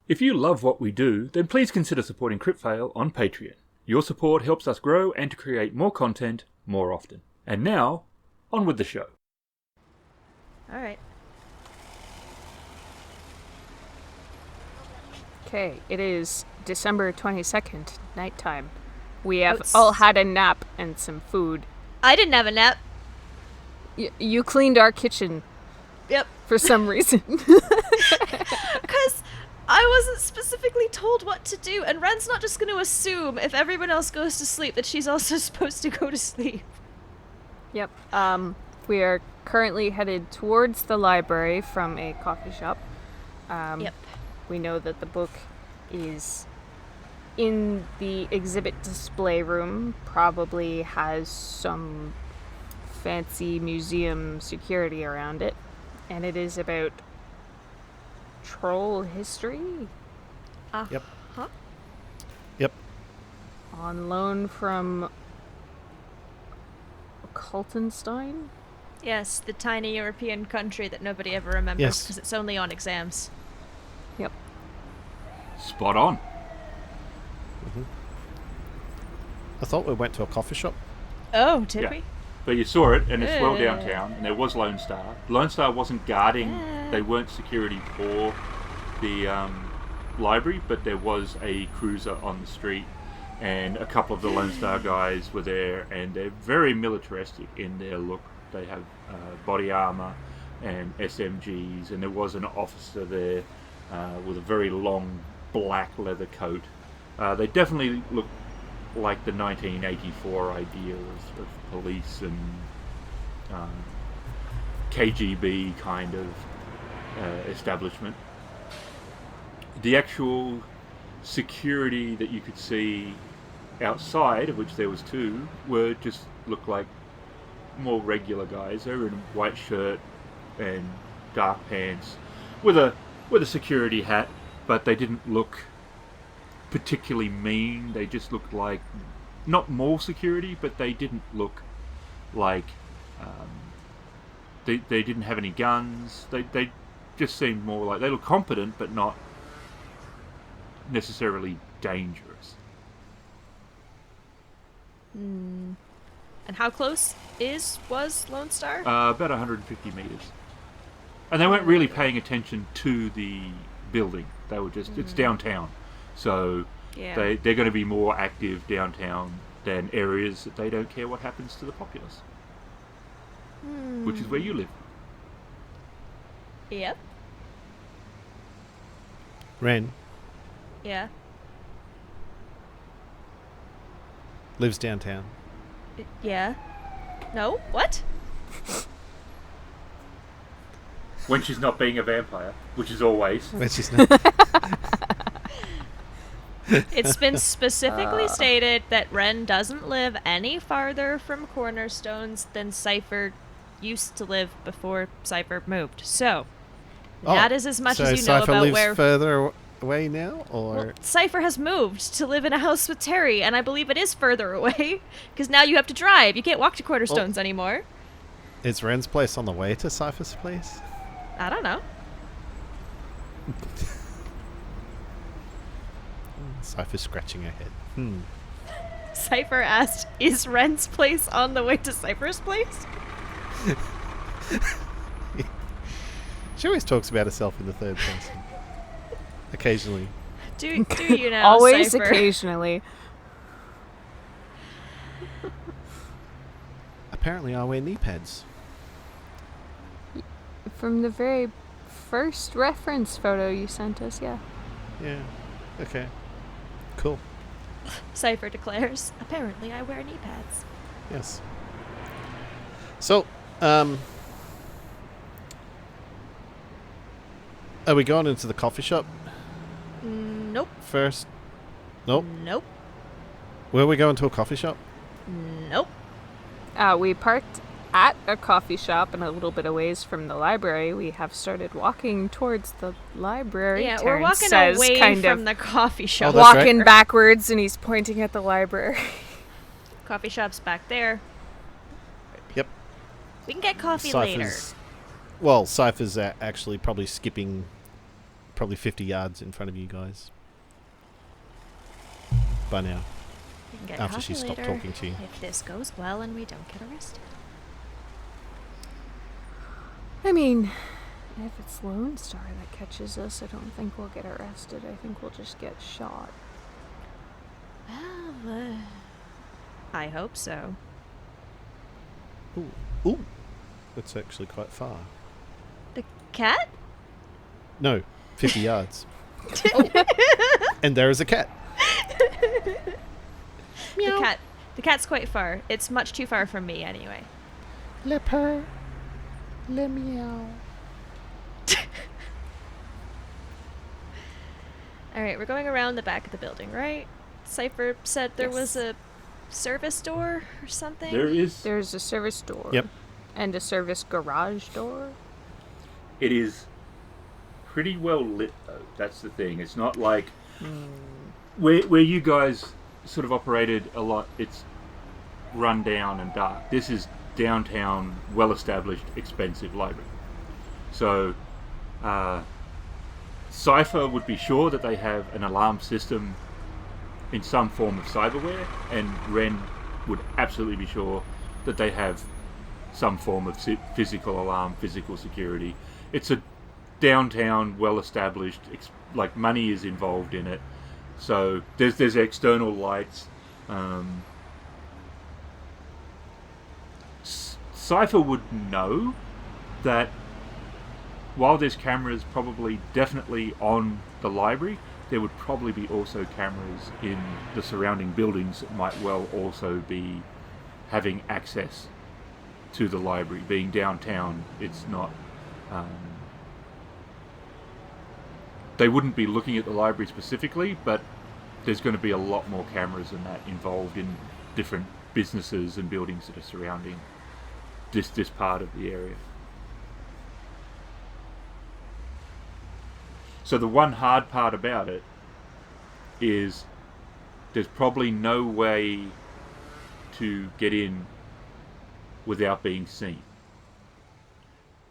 If you love what we do, then please consider supporting CryptFail on Patreon. Your support helps us grow and to create more content more often. And now, on with the show. All right. Okay, it is December 22nd, nighttime. We have all had a nap and some food. I didn't have a nap. You cleaned our kitchen. Yep. For some reason. Because I wasn't specifically told what to do, and Wren's not just going to assume if everyone else goes to sleep that she's also supposed to go to sleep. Yep. We are currently headed towards the library from a coffee shop. Yep. We know that the book is in the exhibit display room, probably has some fancy museum security around it, and it is about troll history. Yep. Huh? Yep. On loan from Cultenstein? Yes, the tiny European country that nobody ever remembers because it's only on exams. Yep. Spot on. Mm-hmm. I thought we went to a coffee shop. Oh, did we? But you saw it, and it's well downtown, and there was Lone Star. Lone Star wasn't guarding, they weren't security for the library, but there was a cruiser on the street, and a couple of the Lone Star guys were there, and they're very militaristic in their look. They have body armor and SMGs, and there was an officer there with a very long black leather coat. They definitely look like the 1984 idea of police and KGB kind of establishment. The actual security that you could see outside, of which there was two, were just looked like more regular guys. They were in a white shirt and dark pants with a security hat, but they didn't look particularly mean. They just looked like not more security, but they didn't look like they didn't have any guns. They just seemed more like they looked competent, but not necessarily dangerous. And how close was Lone Star? About 150 meters, and they weren't really paying attention to the building. They were just it's downtown. So they're going to be more active downtown than areas that they don't care what happens to the populace. Which is where you live. Yep. Wren Yeah. lives downtown. Yeah. No? What? When she's not being a vampire, which is always. When she's not. It's been specifically stated that Wren doesn't live any farther from Cornerstones than Cipher used to live before Cipher moved. So, that is as much as you know Cipher about lives where... further away now, or... Well, Cipher has moved to live in a house with Terry, and I believe it is further away, because now you have to drive. You can't walk to Cornerstones anymore. Is Wren's place on the way to Cipher's place? I don't know. Cipher's scratching her head. Cipher asked, is Wren's place on the way to Cipher's place? She always talks about herself in the third person. Occasionally. Do you now, Always Cipher? occasionally. Apparently I wear knee pads. From the very first reference photo you sent us, yeah. Yeah. Okay. Cool. Cipher declares, apparently I wear knee pads. Yes. So, are we going into the coffee shop Nope. first? Nope. Nope. Were we going to a coffee shop? Nope. We parked at a coffee shop and a little bit away from the library. We have started walking towards the library. Yeah, Terrence we're walking says, away kind from of the coffee shop. Oh, that's walking right. backwards, and he's pointing at the library. Coffee shop's back there. Yep. We can get coffee later. Well, Cipher's actually probably skipping probably 50 yards in front of you guys. By now. We can get After coffee she stopped later talking to you. if this goes well and we don't get arrested. I mean, if it's Lone Star that catches us, I don't think we'll get arrested. I think we'll just get shot. Well, I hope so. Ooh. Ooh. That's actually quite far. The cat? No, 50 yards. And there is a cat. The cat's quite far. It's much too far from me anyway. Le purr. Le meow. Alright, we're going around the back of the building, right? Cipher said there was a service door or something? There's a service door. Yep. And a service garage door. It is pretty well lit, though. That's the thing. It's not like where you guys sort of operated a lot. It's run down and dark. This is downtown, well-established, expensive library. So, Cipher would be sure that they have an alarm system in some form of cyberware, and Wren would absolutely be sure that they have some form of physical alarm, physical security. It's a downtown, well-established, like money is involved in it. So there's external lights. Cipher would know that while there's cameras probably definitely on the library, there would probably be also cameras in the surrounding buildings that might well also be having access to the library. Being downtown, it's not... they wouldn't be looking at the library specifically, but there's going to be a lot more cameras than that involved in different businesses and buildings that are surrounding this part of the area. So the one hard part about it is there's probably no way to get in without being seen.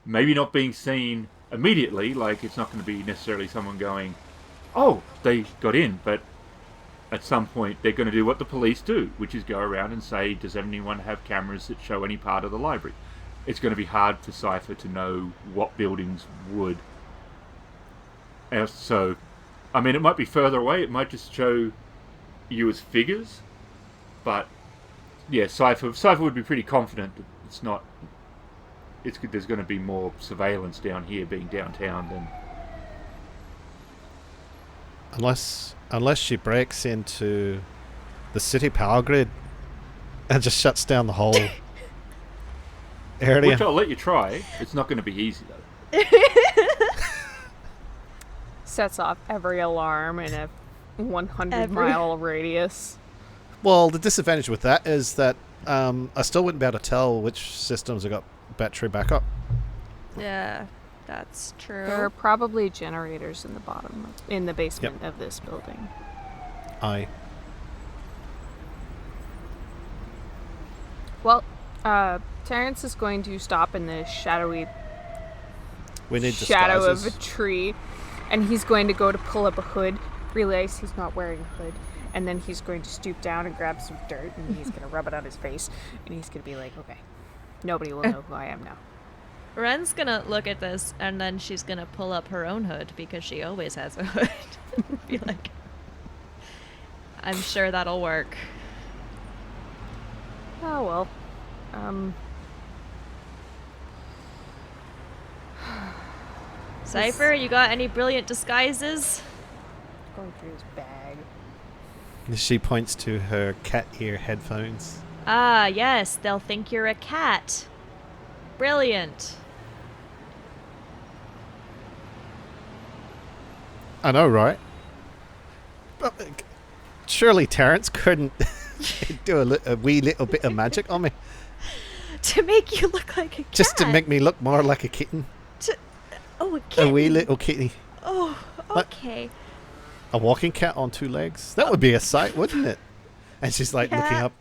Maybe not being seen immediately, like it's not going to be necessarily someone going, oh, they got in, but at some point they're going to do what the police do, which is go around and say, does anyone have cameras that show any part of the library? It's going to be hard for Cipher to know what buildings would. So, I mean, it might be further away, it might just show you as figures, but yeah, Cipher would be pretty confident that it's not... there's going to be more surveillance down here being downtown than... Unless she breaks into the city power grid and just shuts down the whole area. Which I'll let you try. It's not going to be easy, though. Sets off every alarm in a 100-mile radius. Well, the disadvantage with that is that I still wouldn't be able to tell which systems have got battery backup. Yeah, that's true. There are probably generators in the basement of this building. Aye. Well, Terrence is going to stop in the shadowy shadow of a tree, and he's going to go to pull up a hood, realize he's not wearing a hood, and then he's going to stoop down and grab some dirt, and he's going to rub it on his face, and he's going to be like, okay, nobody will know who I am now. Wren's gonna look at this, and then she's gonna pull up her own hood, because she always has a hood. Be like, I'm sure that'll work. Oh, well. Cipher, you got any brilliant disguises? Going through his bag. She points to her cat ear headphones. Ah, yes, they'll think you're a cat. Brilliant. I know, right? But, surely Terrence couldn't do a wee little bit of magic on me. To make you look like a cat. Just to make me look more like a kitten. Oh, a kitten. A wee little kitty. Oh, okay. A walking cat on two legs. That would be a sight, wouldn't it? And she's like looking up.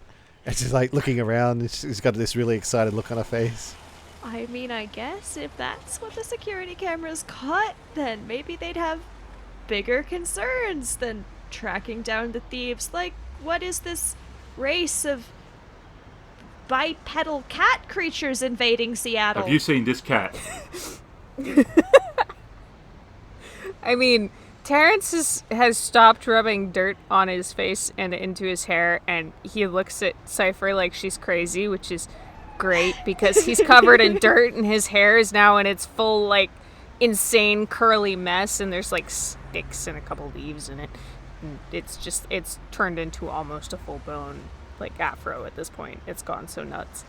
And she's like looking around. And she's got this really excited look on her face. I mean, I guess if that's what the security cameras caught, then maybe they'd have bigger concerns than tracking down the thieves. Like, what is this race of bipedal cat creatures invading Seattle? Have you seen this cat? I mean, Terrence has stopped rubbing dirt on his face and into his hair, and he looks at Cipher like she's crazy, which is great because he's covered in dirt and his hair is now in its full, like, insane curly mess, and there's, like, sticks and a couple leaves in it. And it's turned into almost a full-blown, like, afro at this point. It's gone so nuts.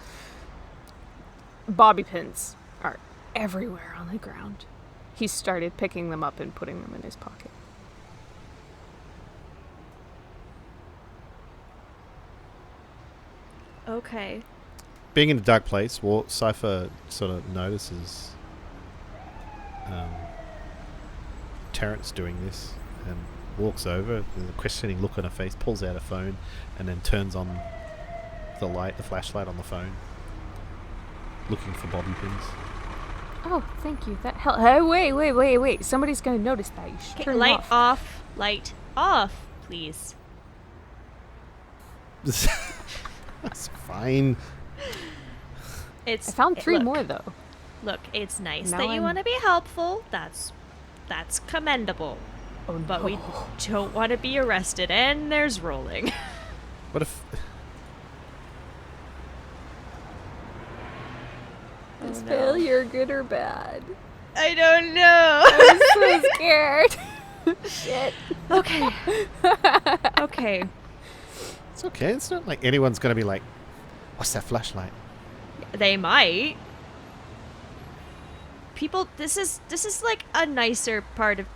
Bobby pins are everywhere on the ground. He started picking them up and putting them in his pocket. Okay. Being in a dark place, Cipher sort of notices Terrence doing this and walks over with a questioning look on her face, pulls out a phone, and then turns on the flashlight on the phone, looking for bobby pins. Oh, thank you. That helped. Hey, wait. Somebody's going to notice that. You should turn it Light off. off. Light off, please. That's fine. I found 3 look, more, though. Look, it's nice Now that you I'm- want to be helpful. That's commendable. Oh, But we don't want to be arrested, and there's rolling. What if... Is failure good or bad? I don't know. I'm so scared. Shit. Okay. Okay. It's okay. It's not like anyone's going to be like, what's that flashlight? They might. People, this is like a nicer part of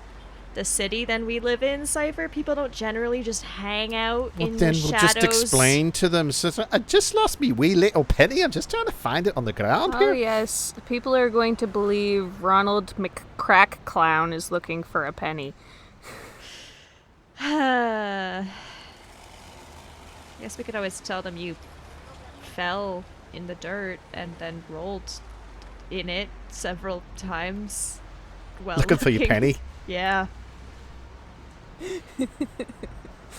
the city than we live in, Cipher. People don't generally just hang out Well, in then the we'll shadows. just explain to them. So, I just lost me wee little penny. I'm just trying to find it on the ground Oh, here. yes. People are going to believe Ronald McCrack Clown is looking for a penny. Guess we could always tell them you fell in the dirt and then rolled in it several times. Well, Looking for your penny. Yeah.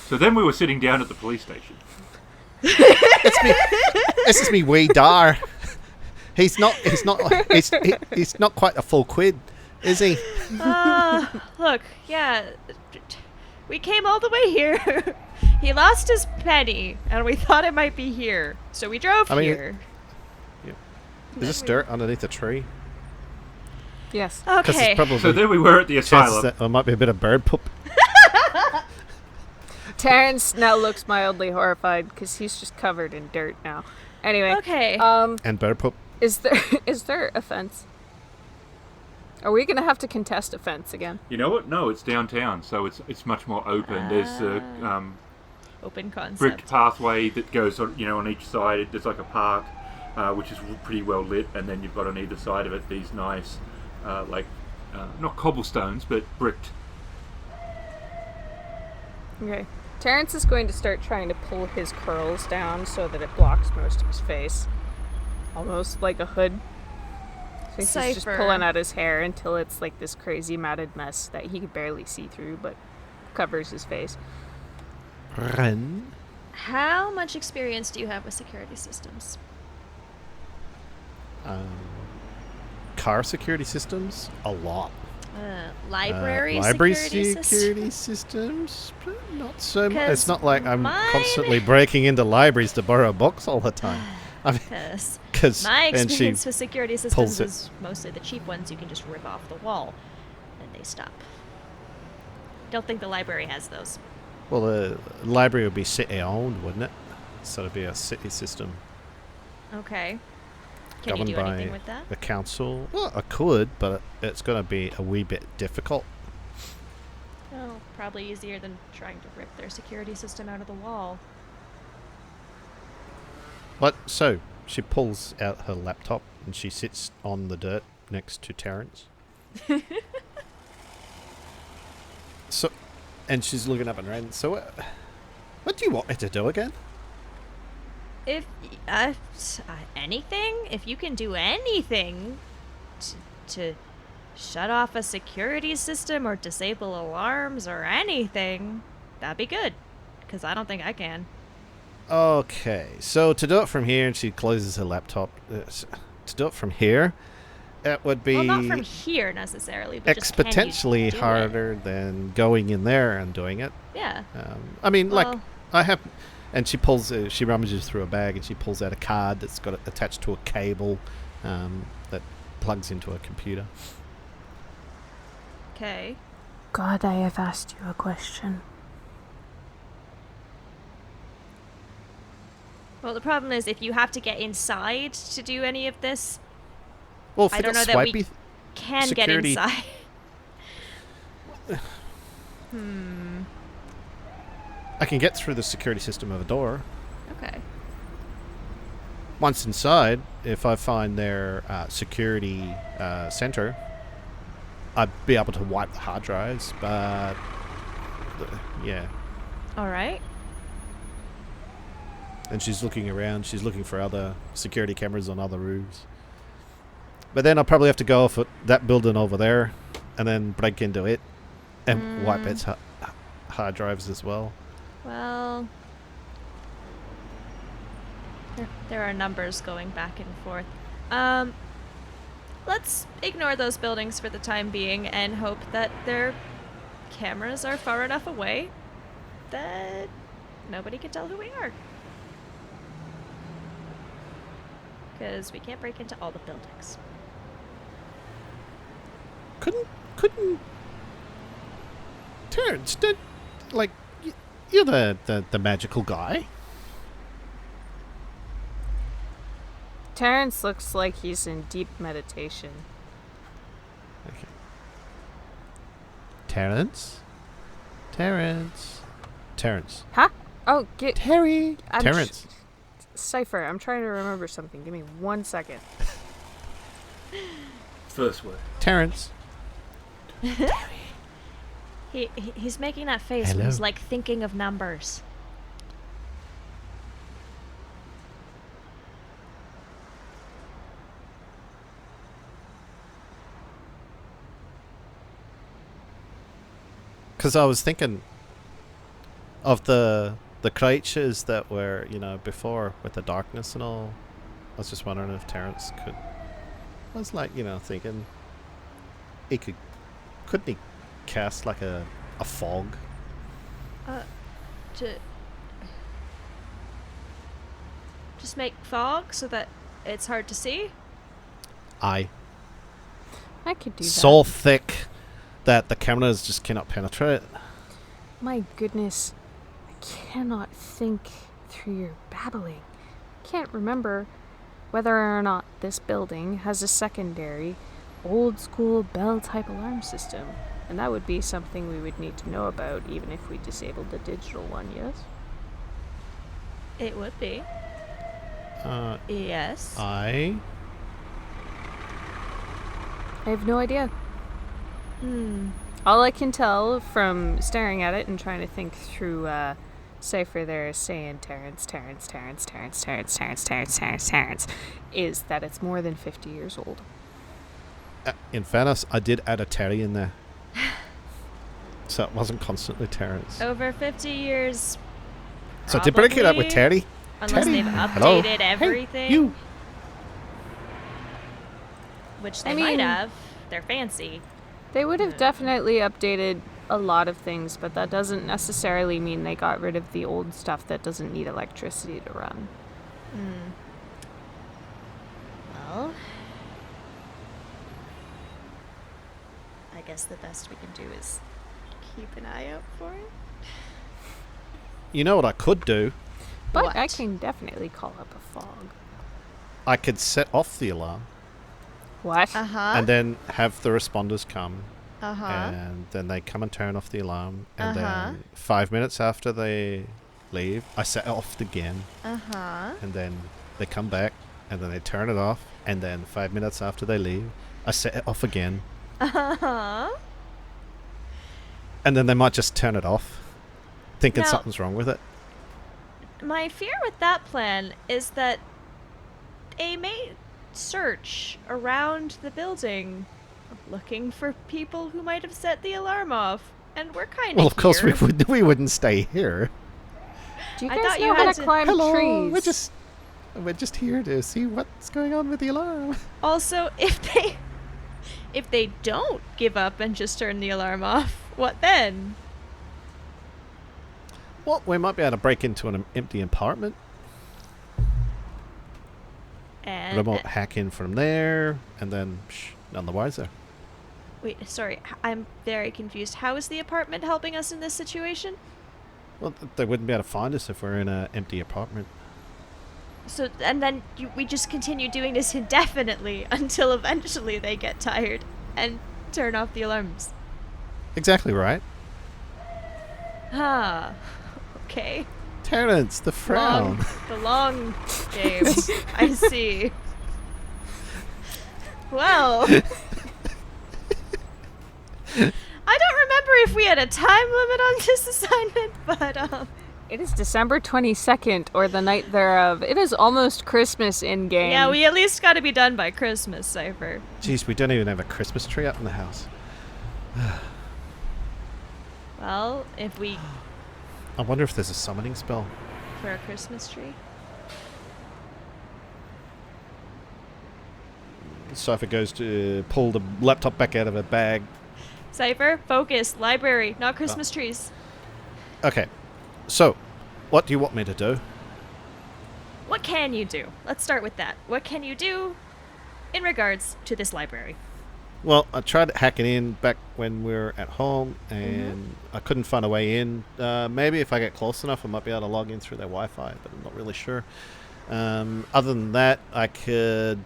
So then we were sitting down at the police station. This is me wee dar. He's not quite a full quid, is he? Look, yeah. We came all the way here. He lost his penny, and we thought it might be here. So we drove here. Is this dirt underneath a tree? Yes. Because Okay. it's probably So there we were at the chances asylum. that there might be a bit of bird poop. Terrence now looks mildly horrified because he's just covered in dirt now. Anyway. Okay. And bird poop. Is there a fence? Are we gonna have to contest a fence again? You know what? No, it's downtown, so it's much more open. There's a Open concept. brick pathway that goes on each side. There's like a park, which is pretty well lit, and then you've got on either side of it these nice, not cobblestones, but bricked. Okay. Terrence is going to start trying to pull his curls down so that it blocks most of his face. Almost like a hood. So he's just Cipher. pulling out his hair until it's like this crazy matted mess that he can barely see through, but covers his face. Wren. How much experience do you have with security systems? Car security systems, a lot. Library security systems, but not so much. 'Cause It's not like I'm mine- constantly breaking into libraries to borrow books all the time. I mean, Because my and she experience with security pulls systems it. is mostly the cheap ones you can just rip off the wall and they stop. Don't think the library has those. well, the library would be city owned, wouldn't it? So it'd be a city system Okay. Can you governed do by anything with that? the council. Well, I could, but it's going to be a wee bit difficult. Oh, probably easier than trying to rip their security system out of the wall. But so she pulls out her laptop and she sits on the dirt next to Terrence. And she's looking up at Wren. So, what do you want me to do again? If anything, if you can do anything to shut off a security system or disable alarms or anything, that'd be good. Because I don't think I can. Okay, so to do it from here, and she closes her laptop. To do it from here, it would be Well, not from here necessarily, but just can you exponentially do it? harder than going in there and doing it. Yeah. I mean, like, Well- I have... And she pulls... she rummages through a bag and she pulls out a card that's got it attached to a cable that plugs into a computer. Okay. God, I have asked you a question. Well, the problem is if you have to get inside to do any of this, Well, I for don't the know that we swipey can security- get inside. I can get through the security system of a door. Okay. Once inside, if I find their security center, I'd be able to wipe the hard drives, but... yeah. All right. And she's looking around. She's looking for other security cameras on other roofs. But then I'll probably have to go off at that building over there and then break into it and wipe its hard drives as well. Well, there are numbers going back and forth. Let's ignore those buildings for the time being and hope that their cameras are far enough away that nobody can tell who we are. Because we can't break into all the buildings. Couldn't Terrence, like, you're the magical guy. Terrence looks like he's in deep meditation. Okay. Terrence? Huh? Oh, get Terry! I'm Terrence. Cipher, I'm trying to remember something. Give me 1 second. First word. Terrence. He's making that face when Hello? he's like thinking of numbers. Because I was thinking of the creatures that were, before with the darkness and all. I was just wondering if Terrence could... I was like, thinking... Couldn't he cast like a fog? Just make fog so that it's hard to see? Aye. I could do that. So thick that the cameras just cannot penetrate. My goodness, I cannot think through your babbling. Can't remember whether or not this building has a secondary, old-school bell-type alarm system. And that would be something we would need to know about, even if we disabled the digital one, yes? It would be. Yes. I have no idea. All I can tell from staring at it and trying to think through Cipher there is saying Terrence, is that it's more than 50 years old. in fairness, I did add a Terry in there. So it wasn't constantly Terrence. Over 50 years. So to break it up with probably, Terry. Unless Terry. they've Hello. updated everything. Hey, you. Which they I might mean- have. They're fancy. They would have definitely updated a lot of things, but that doesn't necessarily mean they got rid of the old stuff that doesn't need electricity to run. Well, I guess the best we can do is keep an eye out for it. You know what I could do? But What? I can definitely call up a fog. I could set off the alarm What? Uh-huh. and then have the responders come. Uh-huh. And then they come and turn off the alarm. And Uh-huh. then 5 minutes after they leave, I set it off again. Uh-huh. And then they come back and then they turn it off. And then 5 minutes after they leave, I set it off again. Uh-huh. And then they might just turn it off, thinking Now- something's wrong with it. My fear with that plan is that a may search around the building looking for people who might have set the alarm off. And we're kind of Well, of course we wouldn't stay here. Do you I guys thought know you how had to to- climb Hello, trees? we're just here to see what's going on with the alarm. Also, if they don't give up and just turn the alarm off, what then? Well, we might be able to break into an empty apartment. And Remote hack in from there, and then none the wiser. wait, sorry, I'm very confused. How is the apartment helping us in this situation? Well, they wouldn't be able to find us if we're in an empty apartment. So, and then we just continue doing this indefinitely until eventually they get tired and turn off the alarms. Exactly right. Ah, okay. Terrence, the frown. The long game. I see. Well, I don't remember if we had a time limit on this assignment, but It is December 22nd, or the night thereof. It is almost Christmas in-game. yeah, we at least got to be done by Christmas, Cipher. Jeez, we don't even have a Christmas tree up in the house. Well, if we I wonder if there's a summoning spell. for a Christmas tree. Cipher goes to pull the laptop back out of her bag. Cipher, focus, library, not Christmas trees. Okay, so, what do you want me to do? What can you do? Let's start with that. What can you do in regards to this library? Well, I tried hacking in back when we were at home, and I couldn't find a way in. Maybe if I get close enough, I might be able to log in through their Wi-Fi, but I'm not really sure. Other than that, I could...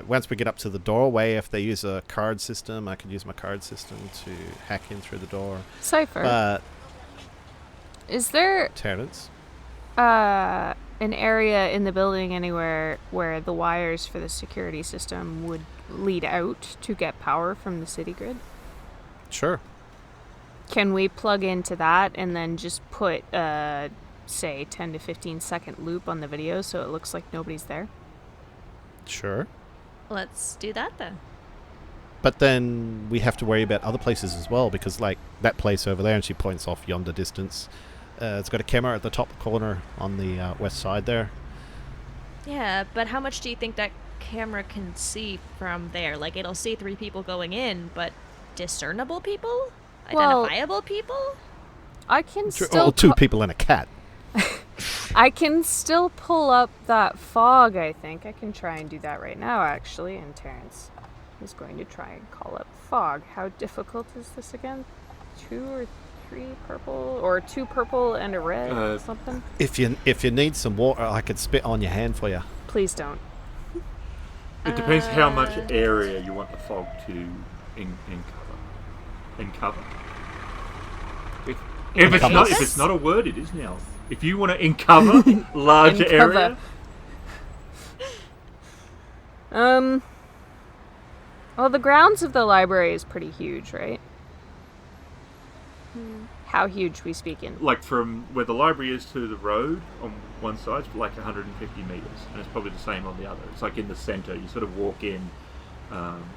once we get up to the doorway, if they use a card system, I could use my card system to hack in through the door. Cipher, But, is there Terrence? an area in the building anywhere where the wires for the security system would lead out to get power from the city grid? Sure. Can we plug into that and then just put, say, 10 to 15 second loop on the video so it looks like nobody's there? Sure. Let's do that then. But then we have to worry about other places as well, because like that place over there, and she points off yonder distance, it's got a camera at the top corner on the west side there. Yeah, but how much do you think that camera can see from there? Like, it'll see 3 people going in, but discernible people? Well, Identifiable people? I can Sure. still Oh, 2 people and a cat. I can still pull up that fog, I think. I can try and do that right now, actually. And Terrence is going to try and call up fog. How difficult is this again? 2 or 3 purple? Or 2 purple and a red? Something? If you need some water, I could spit on your hand for you. Please don't. It depends how much area you want the fog to cover. If it's not a word, it is now. If you want to uncover larger Uncover. area, Well, the grounds of the library is pretty huge, right? How huge we speaking? like from where the library is to the road on one side, it's like 150 meters, and it's probably the same on the other. It's like in the center. You sort of walk in,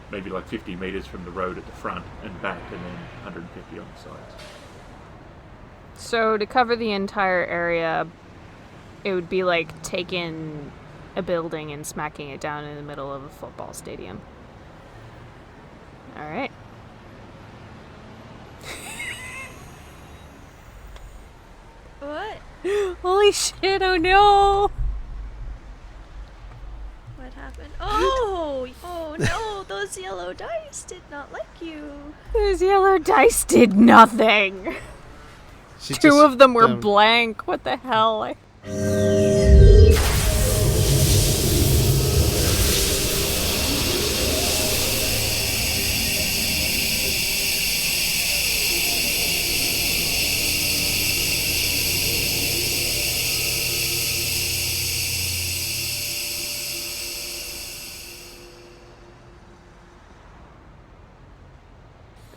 maybe like 50 meters from the road at the front and back, and then 150 on the sides. So to cover the entire area, it would be like taking a building and smacking it down in the middle of a football stadium. All right. What? Holy shit, oh no! What happened? Oh no, those yellow dice did not like you. Those yellow dice did nothing. She Two just, of them were blank. What the hell?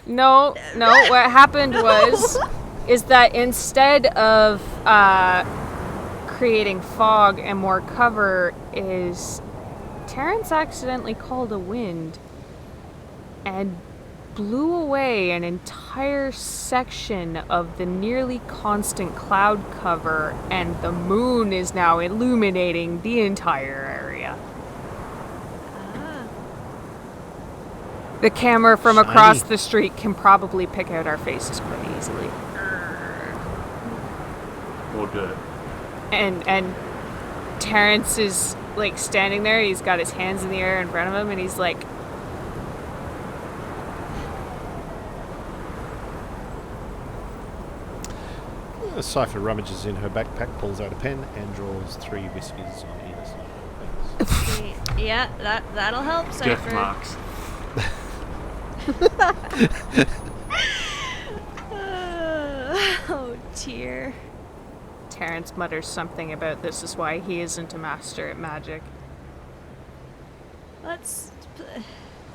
No, what happened is that instead of creating fog and more cover, is Terrence accidentally called a wind. and blew away an entire section of the nearly constant cloud cover, and the moon is now illuminating the entire area. Ah. The camera from Shiny. across the street can probably pick out our faces quite easily. Or dirt. And Terrence is like standing there, he's got his hands in the air in front of him, and he's like, Cipher rummages in her backpack, pulls out a pen, and draws 3 whiskers on either side of her face. Yeah, that'll help, Death Cipher. marks. Oh dear. Terrence mutters something about this is why he isn't a master at magic.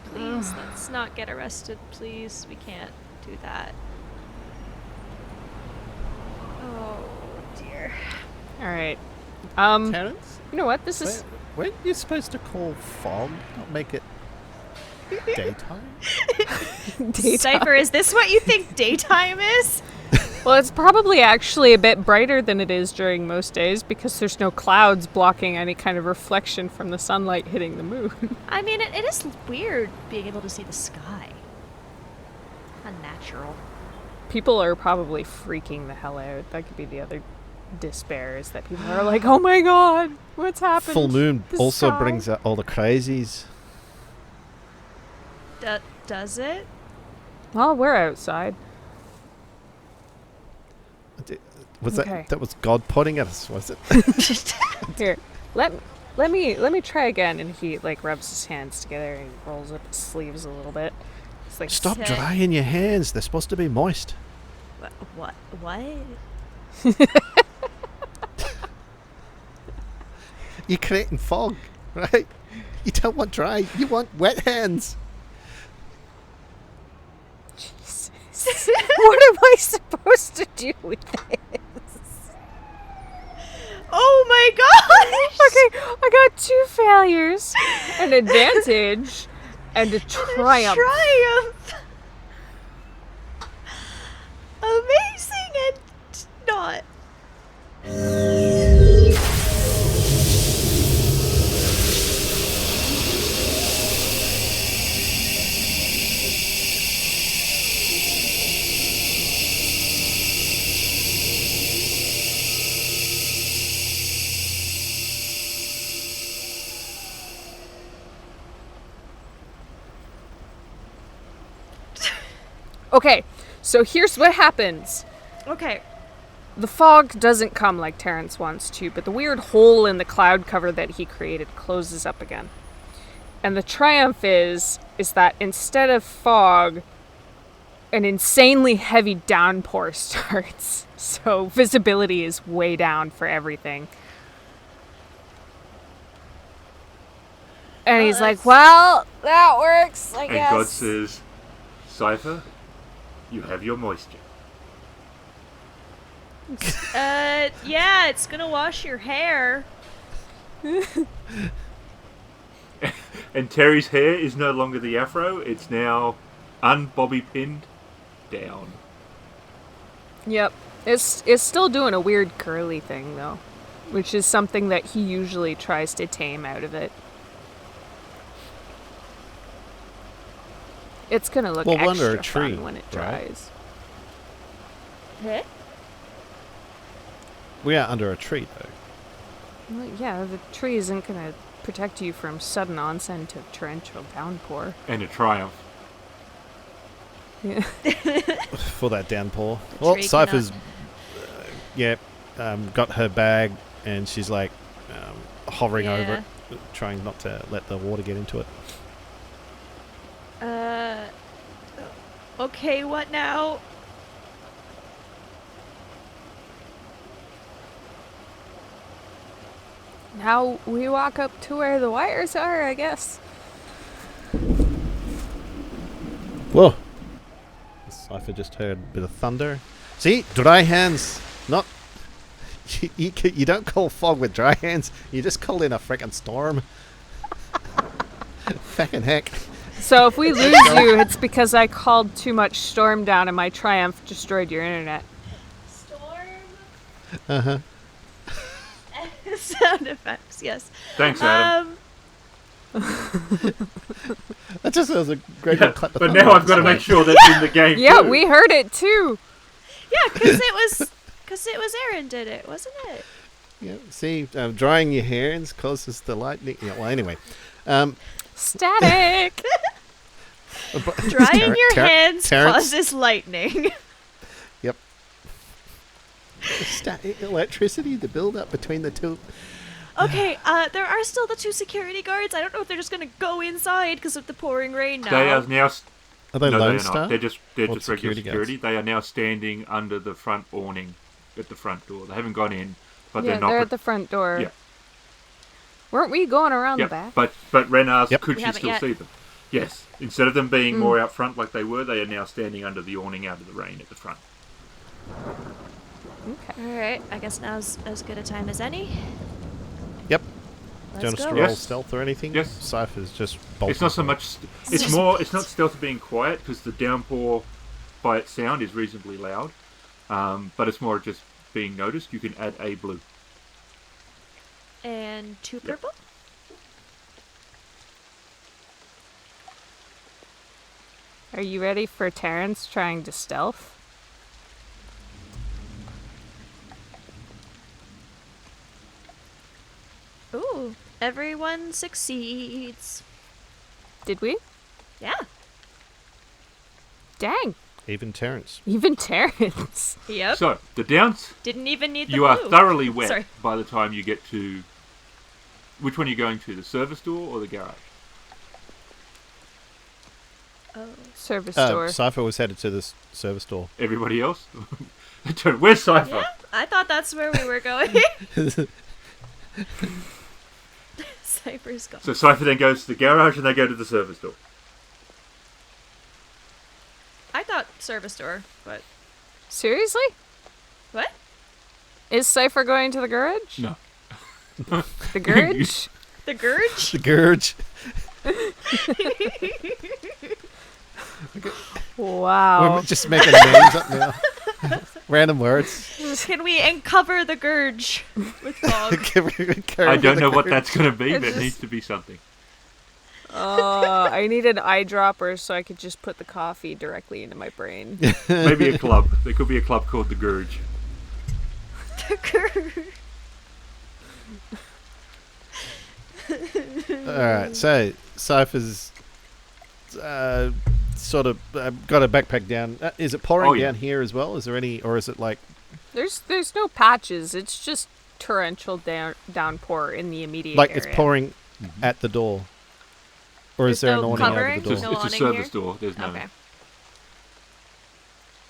Please, let's not get arrested, please. We can't do that. Oh dear. Alright. Terrence? You know what? This is... Weren't you supposed to call fog, not make it daytime? daytime. Cipher, is this what you think daytime is? Well, it's probably actually a bit brighter than it is during most days because there's no clouds blocking any kind of reflection from the sunlight hitting the moon. I mean, it is weird being able to see the sky. Unnatural. People are probably freaking the hell out. That could be the other despair, is that people are like, oh my god, what's happened? Full moon The also sky." brings out all the crazies. Does it? Well, we're outside. Was Okay. that was God pointing at us, was it? Here, let me try again. And he like rubs his hands together and rolls up his sleeves a little bit. It's like, Stop Okay. drying your hands. They're supposed to be moist. What? You're creating fog, right? You don't want dry. You want wet hands. Jesus. What am I supposed to do with this? Oh my gosh! Okay, I got 2 failures, an advantage, and a triumph. Triumph! Amazing and not. Okay, so here's what happens. Okay. The fog doesn't come like Terrence wants to, but the weird hole in the cloud cover that he created closes up again. And the triumph is that instead of fog, an insanely heavy downpour starts. So visibility is way down for everything. And he's like, well, that works, I guess. And God says, Cipher, you have your moisture. Yeah, it's gonna wash your hair. And Terry's hair is no longer the afro, it's now unbobby pinned down. Yep. It's still doing a weird curly thing, though, which is something that he usually tries to tame out of it. It's gonna look Well, extra under a tree, fun when it right? dries. Huh? We are under a tree, though. Well, yeah, the tree isn't gonna protect you from sudden onset of torrential downpour. And a triumph. Yeah. For that downpour. The Well, tree Cypher's got her bag, and she's like hovering over Yeah. it, trying not to let the water get into it. Okay, what now? Now we walk up to where the wires are, I guess. Whoa! Cipher just heard a bit of thunder. See, dry hands. Not you don't call fog with dry hands. You just call in a frickin' storm. Fucking heck! So if we lose you, it's because I called too much storm down and my triumph destroyed your internet. Storm. Uh-huh. Sound effects, yes. Thanks, Adam. That just was a great one. Clap the But thumbs now I've got to display. make sure that's in the game Yeah, too. we heard it too. Yeah, because it was Aaron did it, wasn't it? Yeah, see, drying your hands causes the lightning. Yeah, well, anyway. Static. Drying your hands Terrence? causes lightning. Yep. Electricity, the build-up between the two. Okay, there are still the 2 security guards. I don't know if they're just gonna go inside because of the pouring rain now. They are now. Are they No, Lone they are Star? not. They're just Or regular security security. guards? They are now standing under the front awning at the front door. They haven't gone in, but Yeah, they're not. they're at the front door. Yeah. Weren't we going around Yeah, the back? but Wren asked, Yep. could We she haven't still yet. see them? Yes. Instead of them being more out front like they were, they are now standing under the awning out of the rain at the front. Okay. Alright, I guess now's as good a time as any. Yep. Let's Do you want us to go. roll Yes. stealth or anything? Yes. Cypher's just bolting. It's not so much. It's more. It's not stealth being quiet because the downpour, by its sound, is reasonably loud. But it's more just being noticed. You can add a blue. And 2 purple? Are you ready for Terrence trying to stealth? Ooh, everyone succeeds. Did we? Yeah. Dang. Even Terrence. Even Terrence. Yep. So the downs. Didn't even need the You are blue. thoroughly wet Sorry. by the time you get to. Which one are you going to? The service door or the garage? Oh. Service door. Cipher was headed to this service door. Everybody else? Where's Cipher? Yeah, I thought that's where we were going. Cypher's gone. So Cipher then goes to the garage and they go to the service door. I thought service door, but Seriously? what? Is Cipher going to the garage? No. The garage? The Girg? The Girg. Wow. We're just making names up now. Random words. Can we uncover the Girg with fog? I don't know what that's going to be, I but it just- needs to be something. I need an eyedropper so I could just put the coffee directly into my brain. Maybe a club. There could be a club called the Girg. The Girg. Alright, so Cypher's sort of got a backpack down. Is it pouring Oh, yeah. down here as well? Is there any, or is it like There's no patches. It's just torrential downpour in the immediate like area. it's pouring at the door? Or is There's there an no awning over covering? the It's door? No a awning service here? door. There's no. Okay.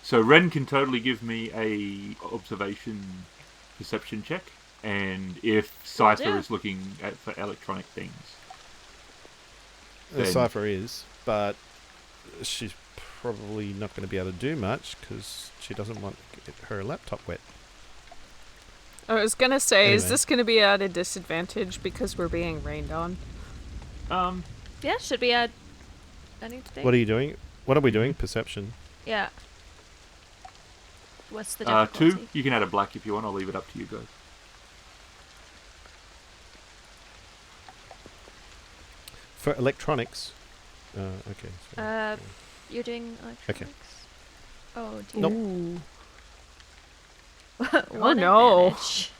So Wren can totally give me a observation perception check, and if Cipher do. is looking for electronic things, The then- Cipher is, but she's probably not going to be able to do much because she doesn't want to get her laptop wet. I was gonna say, is Anyway. this gonna be at a disadvantage because we're being rained on? Yeah, should we add anything? What are you doing? What are we doing? Perception. Yeah. What's the 2. difficulty? You can add a black if you want. I'll leave it up to you guys. For electronics. Okay. So, You're doing electronics? Oh, dear. Nope. Ooh. One no. advantage.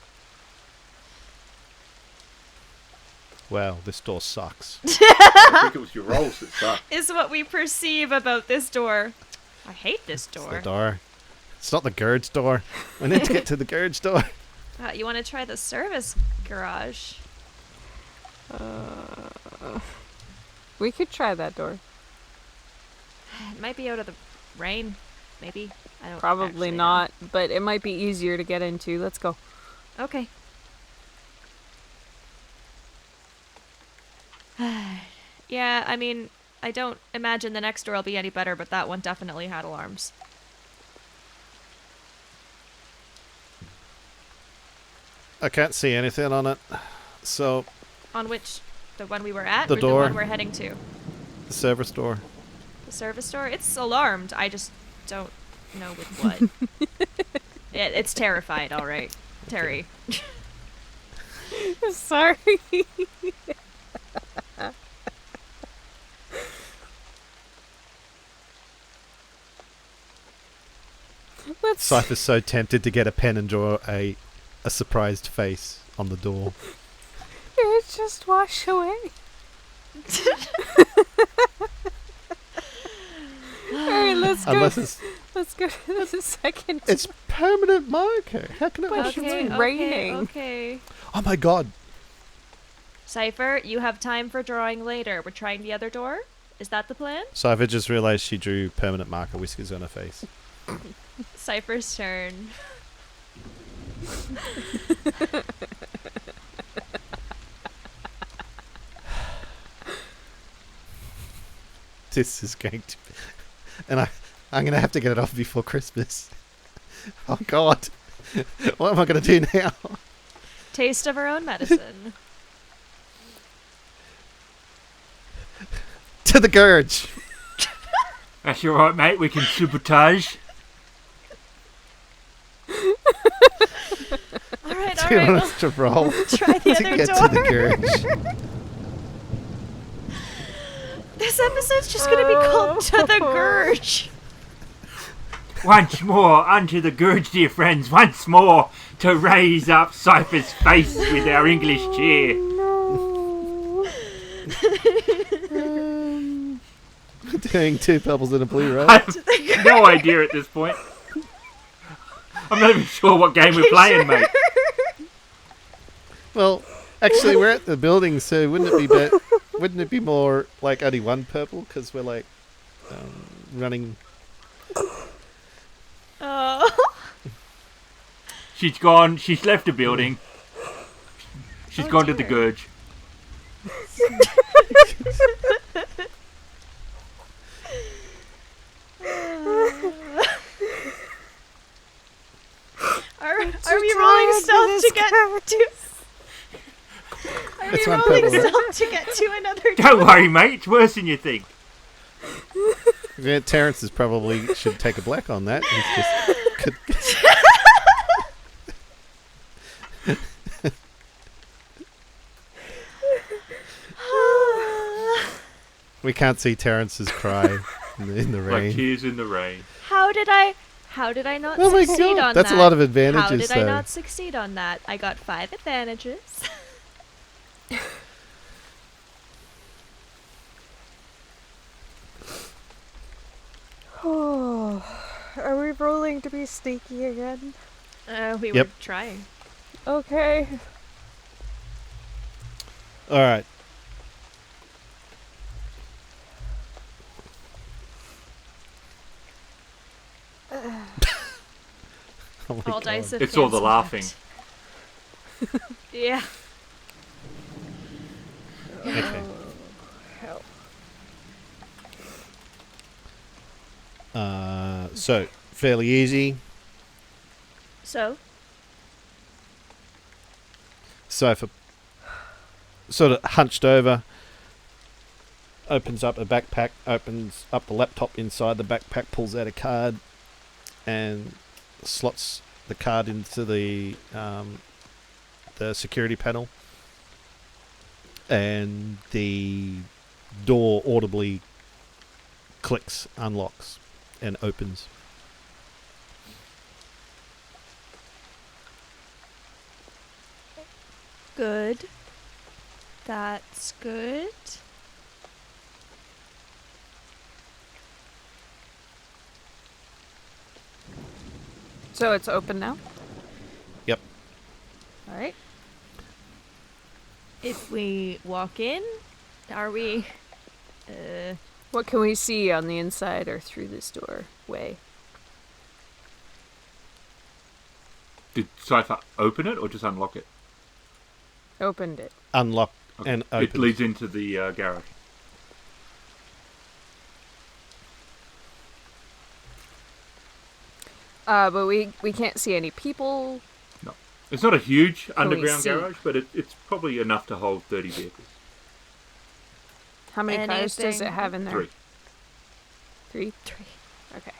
wow, this door sucks. I think it was your rolls that sucked. Is what we perceive about this door. I hate this It's the door. door. It's not the Gurge door. We need to get to the Gurge door. You want to try the service garage? We could try that door. It might be out of the rain. Maybe. I don't Probably actually know. not, but it might be easier to get into. Let's go. Okay. Yeah, I mean, I don't imagine the next door will be any better, but that one definitely had alarms. I can't see anything on it. So, On which, the one we were at, The or door. the one we're heading to? The service door. The service door? It's alarmed. I just don't know with what. It's terrified, all right. Terry. Sorry. Cipher's so tempted to get a pen and draw a surprised face on the door. It just wash away. Alright, let's go. Let's go to the second. It's permanent marker. How can it wash away? It's raining. Okay. Oh my god. Cipher, you have time for drawing later. We're trying the other door? Is that the plan? Cipher just realised she drew permanent marker whiskers on her face. Cipher's turn. This is going to be... And I'm going to have to get it off before Christmas. Oh god. What am I going to do now? Taste of her own medicine. To the Girg. That's all right, mate. We can sabotage. Alright, Do you want alright. us to roll Try the to other get door. to the Girg? This episode's just gonna be called To the Girg. Once more, unto the Girg, dear friends. Once more, to raise up Cipher's face with our English cheer. No. Doing 2 purples and a blue, right? I have no idea at this point. I'm not even sure what game we're playing, mate. Well, actually, we're at the building, so wouldn't it be more like only 1 purple because we're like running? Oh. She's gone. She's left the building. She's Oh, gone to the dear. Girg. Are we rolling stealth to get to? Are we It's one rolling purple, right? stealth to get to another door? Don't worry, mate. It's worse than you think. Yeah, Terrence is probably should take a black on that. He's just we can't see Terrence's cry in the Like rain. tears in the rain. How did I not Oh my succeed God, on that's that? a lot of How advantages, did I though. not succeed on that? I got 5 advantages. Oh, are we rolling to be sneaky again? We Yep. were trying. Okay. All right. Oh my All God. dice of It's all the laughing. fancy fact. Yeah. Okay. Help. So fairly easy. So, Cipher sort of hunched over, opens up a backpack, opens up the laptop inside the backpack, pulls out a card, and slots the card into the security panel, and the door audibly clicks, unlocks, and opens. good. That's good. So it's open now? Yep. Alright. If we walk in, are we... What can we see on the inside or through this doorway? Did Cipher open it or just unlock it? Opened it. Unlock Okay. and It open. leads into the garage. But we can't see any people. No. It's not a huge we underground see? garage, but it's probably enough to hold 30 vehicles. How many cars does it have in there? 3. 3? 3. Okay.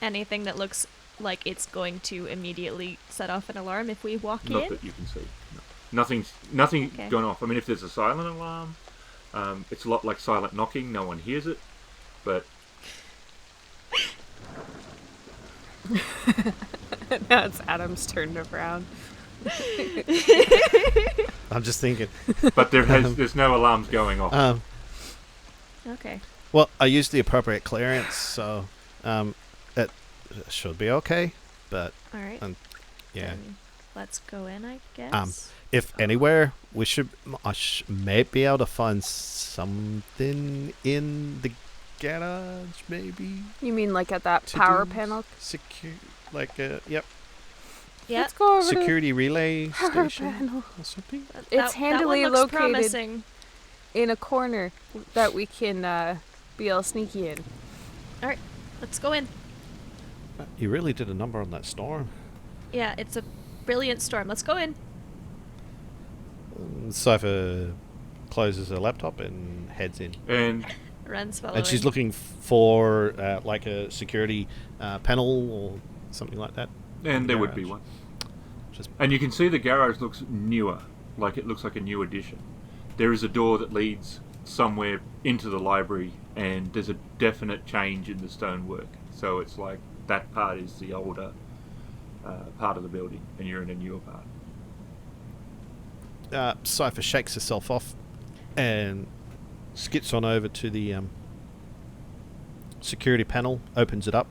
Anything that looks like it's going to immediately set off an alarm if we walk Not in? that you can see. No. Nothing's Okay. gone off. I mean, if there's a silent alarm, it's a lot like silent knocking. No one hears it, but Now it's Adam's turn to frown. I'm just thinking. there's no alarms going off. Okay. Well, I used the appropriate clearance, so it should be okay. But All right. yeah, Then let's go in, I guess. if anywhere, I may be able to find something in the garage, maybe. You mean like at that To power do panel? Yep, Yeah. Let's go over security relay to the power station panel. or something. It's handily that one looks located promising. in a corner that we can be all sneaky in. All right, let's go in. You really did a number on that storm. Yeah, it's a brilliant storm. Let's go in. Cipher closes her laptop and heads in. And Wren's following. And she's looking for like a security panel or something like that. there would be Garage. one. Just And you can see the garage looks newer, like it looks like a new addition. There is a door that leads somewhere into the library, and there's a definite change in the stonework. So it's like that part is the older part of the building, and you're in a newer part. Cipher shakes herself off and skips on over to the security panel, opens it up,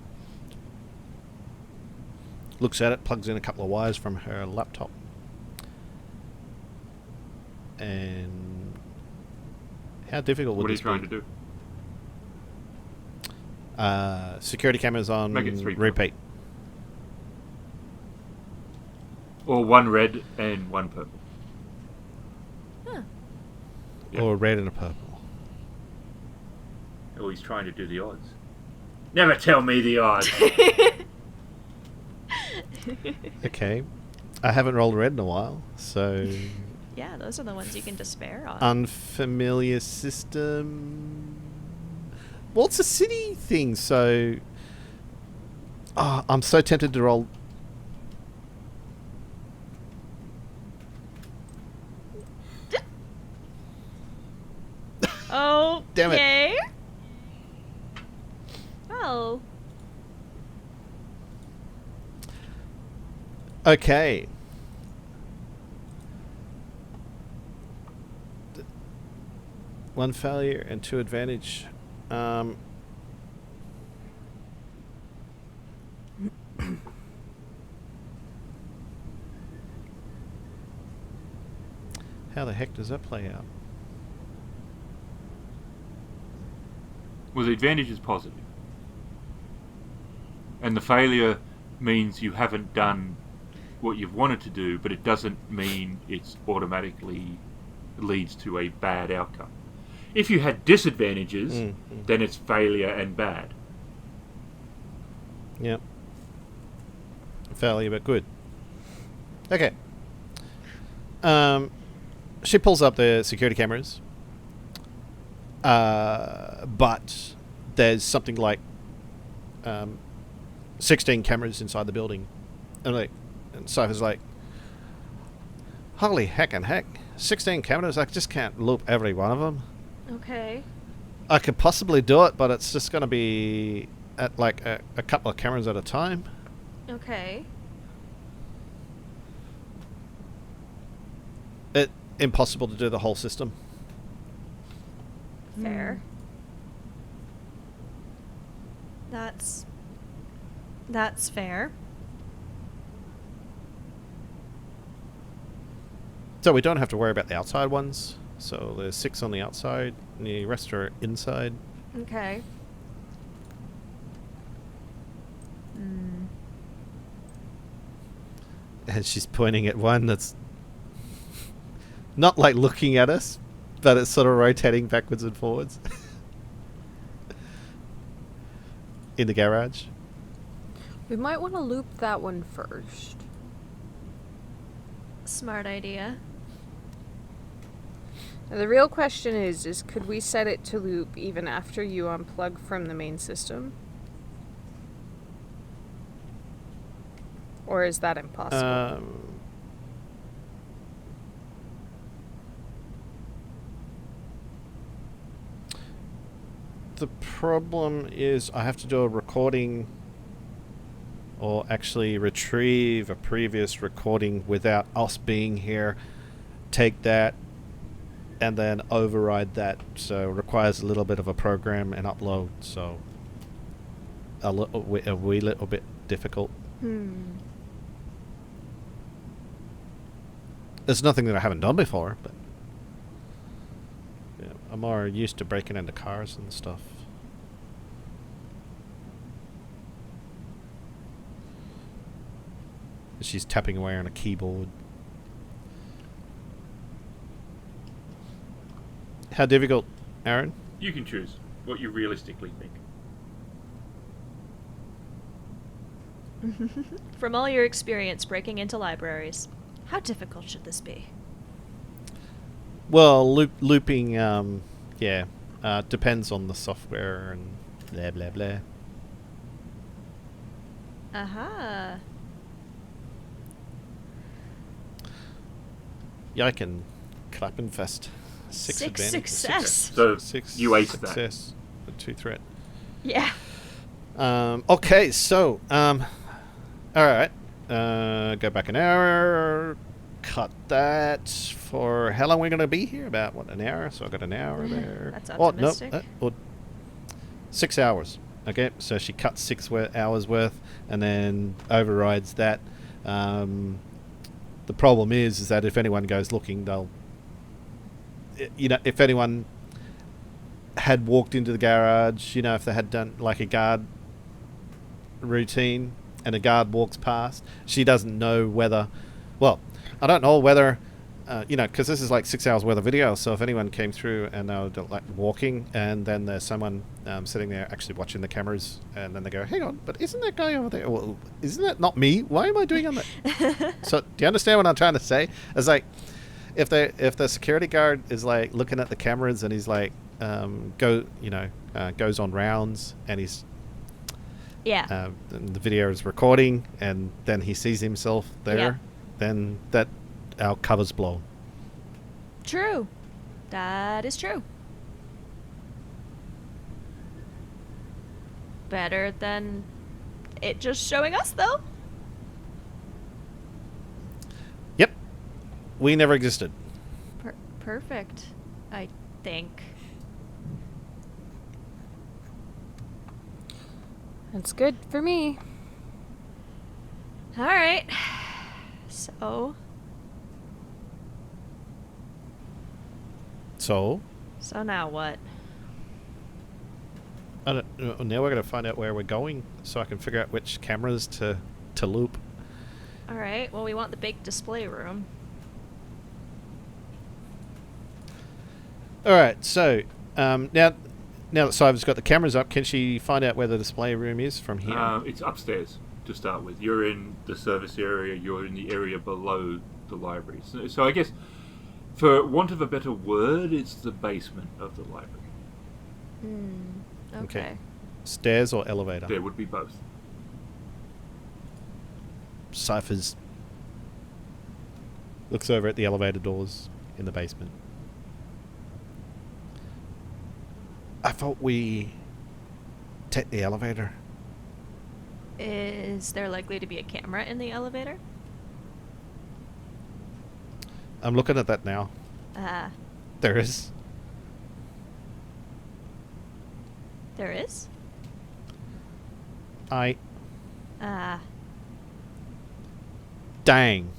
looks at it, plugs in a couple of wires from her laptop, and how difficult would What are you this trying be? to do? Security cameras on Make it 3 repeat. Or 1 red and 1 purple. Huh. Yeah. Or red and a purple. Oh, he's trying to do the odds. Never tell me the odds. Okay. I haven't rolled red in a while, so Yeah, those are the ones you can despair on. unfamiliar system. Well, it's a city thing, so I'm so tempted to roll. Oh, Damn it. okay. Well, Okay. One failure and 2 advantage. How the heck does that play out? Well, the advantage is positive. And the failure means you haven't done what you've wanted to do, but it doesn't mean it's automatically leads to a bad outcome. If you had disadvantages, then it's failure and bad. Yep. Failure, but good. Okay. She pulls up the security cameras. But there's something like 16 cameras inside the building. And Cipher's like, holy heck and heck. 16 cameras? I just can't loop every one of them. okay. I could possibly do it, but it's just going to be at like a couple of cameras at a time. Okay. Impossible to do the whole system. Fair. That's fair. So we don't have to worry about the outside ones. So there's 6 on the outside, and the rest are inside. Okay. And she's pointing at one that's not like looking at us, but it's sort of rotating backwards and forwards in the garage. We might want to loop that one first. Smart idea. The real question is could we set it to loop even after you unplug from the main system? Or is that impossible? The problem is I have to do a recording, or actually retrieve a previous recording without us being here, take that, and then override that. So it requires a little bit of a program and upload, so a wee little bit difficult. It's nothing that I haven't done before, but yeah, I'm more used to breaking into cars and stuff. She's tapping away on a keyboard. How difficult, Aaron? You can choose what you realistically think. From all your experience breaking into libraries, how difficult should this be? Well, looping, depends on the software and blah, blah, blah. Aha. Yeah, I can clap and fest. Six advantage. success. So Six you aced that. success. A 2 threat. Yeah. Okay, so, alright. Go back an hour. Cut that for how long we're going to be here? About, an hour? So I got an hour there. That's optimistic. 6 hours. Okay, so she cuts 6 hours worth and then overrides that. The problem is that if anyone goes looking, they'll... if anyone had walked into the garage, if they had done like a guard routine and a guard walks past, she doesn't know whether... Well, I don't know whether... because this is like 6 hours worth of video, so if anyone came through and they were like walking and then there's someone sitting there actually watching the cameras and then they go, hang on, but isn't that guy over there? Well, isn't that not me? Why am I doing on that? So do you understand what I'm trying to say? It's like if the security guard is like looking at the cameras and he's like goes on rounds and he's and the video is recording and then he sees himself there, then that our cover's blown. True. That is true. Better than it just showing us, though. Yep. We never existed. Perfect, I think. That's good for me. All right. So now what? Now we're going to find out where we're going so I can figure out which cameras to loop. All right. Well, we want the big display room. All right. So now that Cypher's got the cameras up, can she find out where the display room is from here? It's upstairs to start with. You're in the service area. You're in the area below the library. So I guess, for want of a better word, it's the basement of the library. Okay. Stairs or elevator? There would be both. Cypher's looks over at the elevator doors in the basement. I thought we take the elevator. Is there likely to be a camera in the elevator? I'm looking at that now. There is. There is? Dang.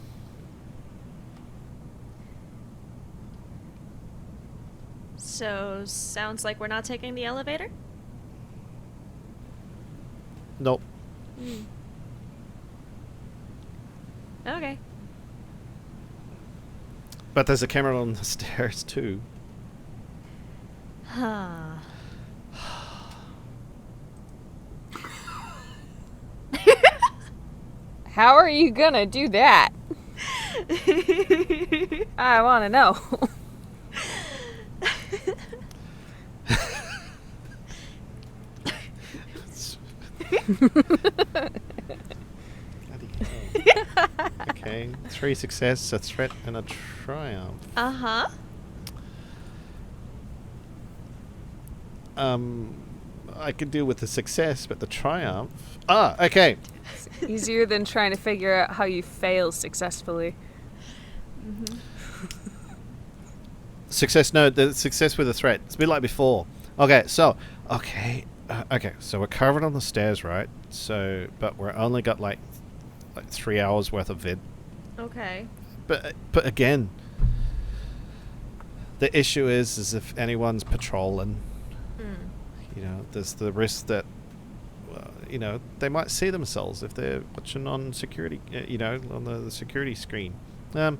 So, sounds like we're not taking the elevator? Nope. Okay. But there's a camera on the stairs too. Huh. How are you gonna do that? I want to know. Bloody hell. Okay, 3 success, a threat, and a triumph. Uh-huh. I could deal with the success, but the triumph... Ah, okay. Easier than trying to figure out how you fail successfully. Success, no, the success with a threat. It's a bit like before. Okay, so we're covered on the stairs, right? So, but we're only got like 3 hours worth of vid. Okay. But again, the issue is if anyone's patrolling, you know, there's the risk that, you know, they might see themselves if they're watching on security, you know, on the security screen. But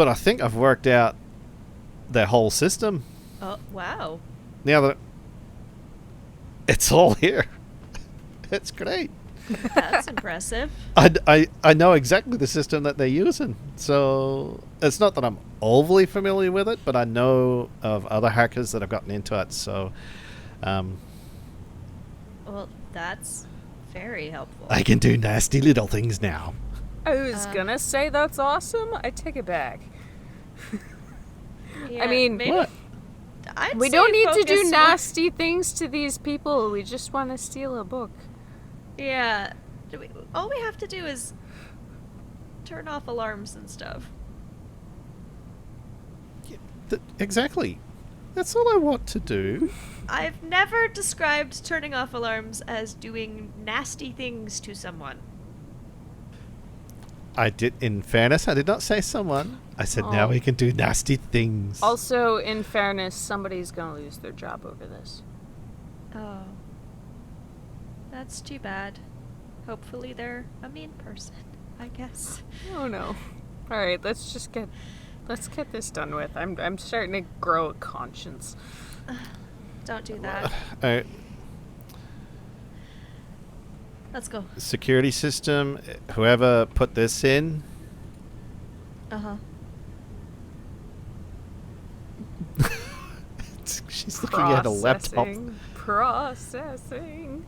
I think I've worked out their whole system. Oh, wow. Now that it's all here, it's great. That's impressive. I know exactly the system that they're using. So it's not that I'm overly familiar with it, but I know of other hackers that have gotten into it. So Well, that's very helpful. I can do nasty little things now. I was gonna say that's awesome. I take it back. Yeah, I mean, maybe What? I'd we say don't need to do focus more- nasty things to these people. We just want to steal a book. Yeah. All we have to do is turn off alarms and stuff. Exactly. That's all I want to do. I've never described turning off alarms as doing nasty things to someone. I did, in fairness, I did not say someone. I said now we can do nasty things. Also, in fairness, somebody's gonna lose their job over this. Oh. That's too bad. Hopefully they're a mean person, I guess. Oh no. Alright, let's get this done with. I'm starting to grow a conscience. Don't do that. Alright, Let's go. security system, whoever put this in, Uh-huh. she's looking at a laptop. Processing.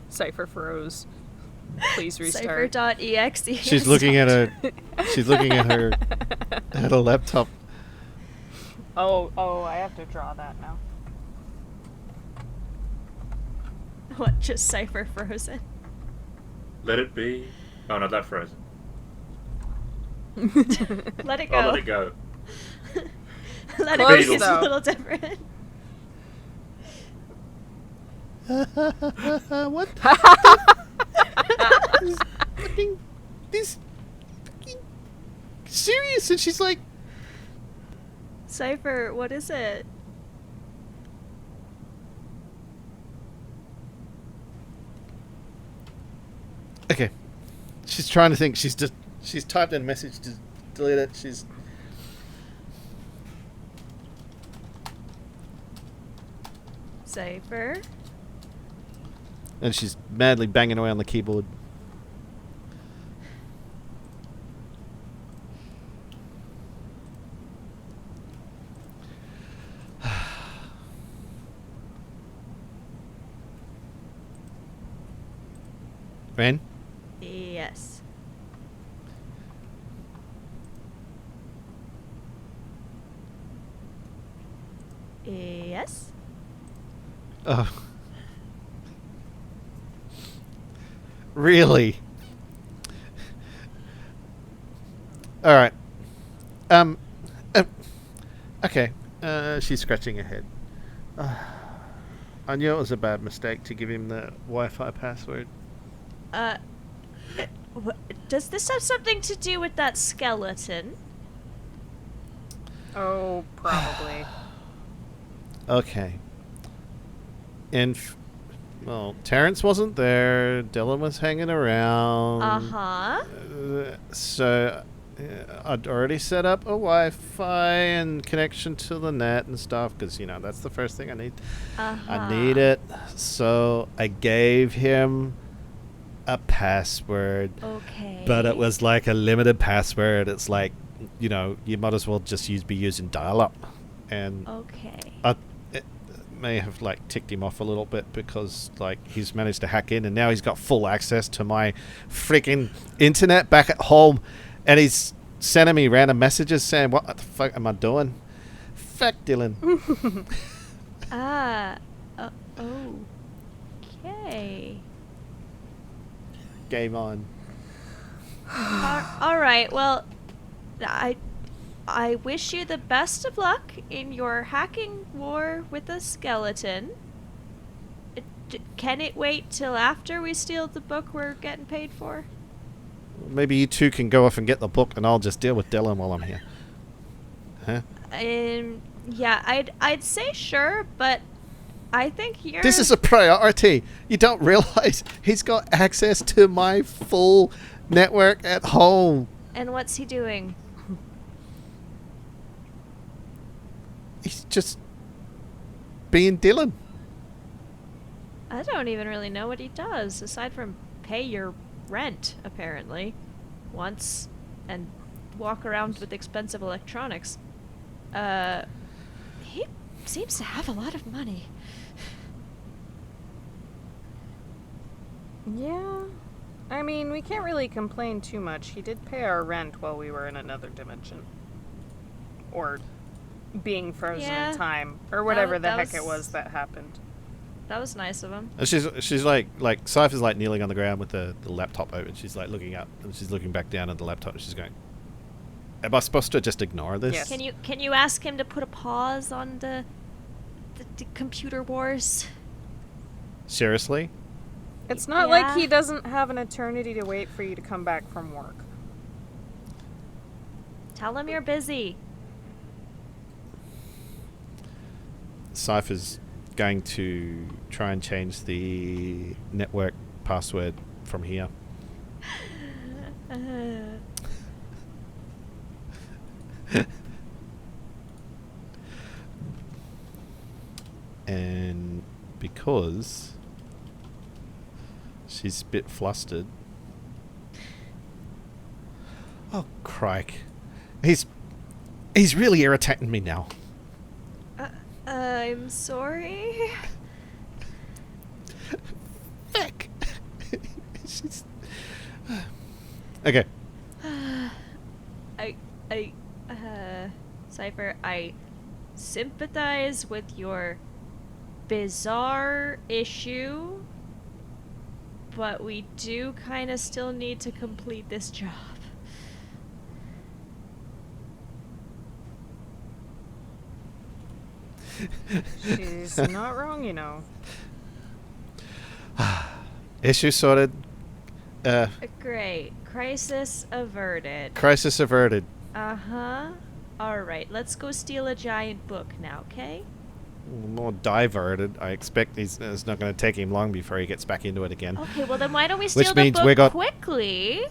Cipher froze. Please restart. Cipher.exe. She's looking at her. She's looking at her at a laptop. Oh, I have to draw that now. What, just Cipher frozen? Let it be. Oh no, that frozen. Let it go. Oh, let it go. Let it Close, be. It's a though. little different. What? This fucking serious, and she's like, Cipher, what is it? okay. She's trying to think. She's typed in a message to delete it. She's Cipher. and she's madly banging away on the keyboard. Wren? Yes. Yes. Oh. Really? All right. Okay. She's scratching her head. I knew it was a bad mistake to give him the Wi-Fi password. Does this have something to do with that skeleton? Oh, probably. Okay. Well, Terrence wasn't there. Dylan was hanging around. Uh-huh. So I'd already set up a Wi-Fi and connection to the net and stuff because, you know, that's the first thing I need. Uh-huh. I need it. So I gave him a password. Okay. But it was like a limited password. It's like, you know, you might as well just be using dial-up. And Okay. may have like ticked him off a little bit because like he's managed to hack in and now he's got full access to my freaking internet back at home, and he's sending me random messages saying, "What the fuck am I doing? Fuck Dylan." Okay. Game on. All right. Well, I wish you the best of luck in your hacking war with a skeleton. Can it wait till after we steal the book we're getting paid for? Maybe you two can go off and get the book, and I'll just deal with Dylan while I'm here. Huh? Yeah, I'd say sure, but I think you're... This is a priority. You don't realize he's got access to my full network at home. And what's he doing? He's just being Dylan. I don't even really know what he does, aside from pay your rent, apparently, once, and walk around with expensive electronics. He seems to have a lot of money. Yeah. I mean, we can't really complain too much. He did pay our rent while we were in another dimension. Or being frozen in time. Or whatever the heck it was that happened. That was nice of him. And she's like Cipher's like kneeling on the ground with the laptop open. She's like looking up and she's looking back down at the laptop and she's going, "Am I supposed to just ignore this?" Yes. Can you ask him to put a pause on the computer wars? Seriously? It's not like he doesn't have an eternity to wait for you to come back from work. Tell him you're busy. Cipher's going to try and change the network password from here. And because she's a bit flustered. Oh, crike. He's really irritating me now. I'm sorry. Fuck. Okay. Cipher, I sympathize with your bizarre issue, but we do kind of still need to complete this job. She's not wrong, you know. Issue sorted. Great. Crisis averted. Crisis averted. Uh-huh. Alright, let's go steal a giant book now, okay? More diverted. I expect it's not going to take him long before he gets back into it again. Okay, well then why don't we steal Which the means book we got quickly?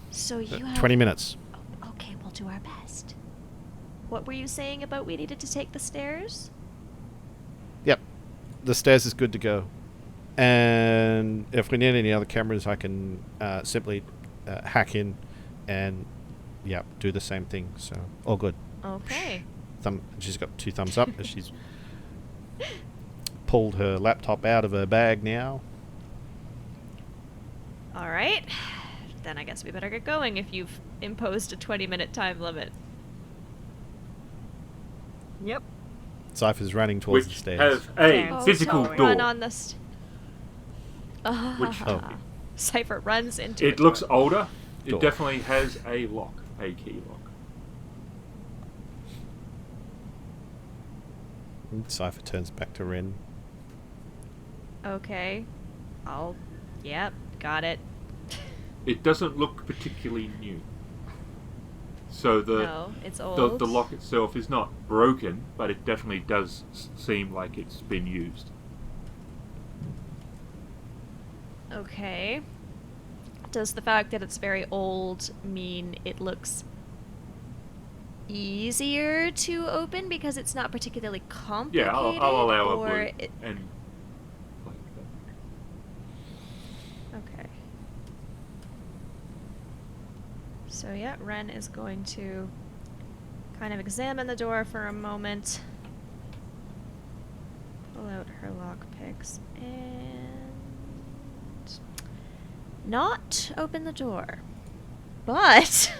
So you have... 20 minutes. Okay, we'll do our best. What were you saying about we needed to take the stairs? Yep. The stairs is good to go. And if we need any other cameras, I can simply hack in and, yeah, do the same thing. So, all good. Okay. She's got 2 thumbs up as she's pulled her laptop out of her bag now. Alright. Then I guess we better get going if you've imposed a 20-minute time limit. Yep. Cipher's running towards the Which stairs. have a physical sorry. door. Run on this. Which Cipher runs into it looks older. It Door. definitely has a lock, a key lock. Cipher turns back to Wren. Okay. Yep, got it. It doesn't look particularly new. So No, it's old. the lock itself is not broken, but it definitely does seem like it's been used. Okay. Does the fact that it's very old mean it looks easier to open because it's not particularly complicated? Yeah, I'll allow a or blue and like that. Okay. So yeah, Wren is going to kind of examine the door for a moment. pull out her lockpicks and not open the door. But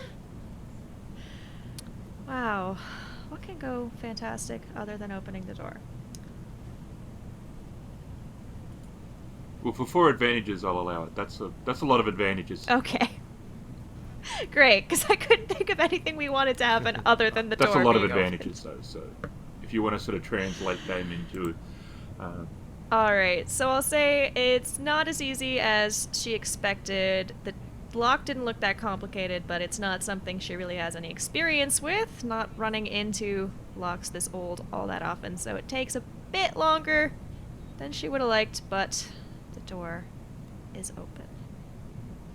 wow, what can go fantastic other than opening the door? Well, for 4 advantages, I'll allow it. That's a lot of advantages. Okay. Great, because I couldn't think of anything we wanted to happen other than the That's door a lot of being advantages, though. So, if you want to sort of translate them into, Alright, so I'll say it's not as easy as she expected. The lock didn't look that complicated, but it's not something she really has any experience with, not running into locks this old all that often, so it takes a bit longer than she would have liked, but the door is open.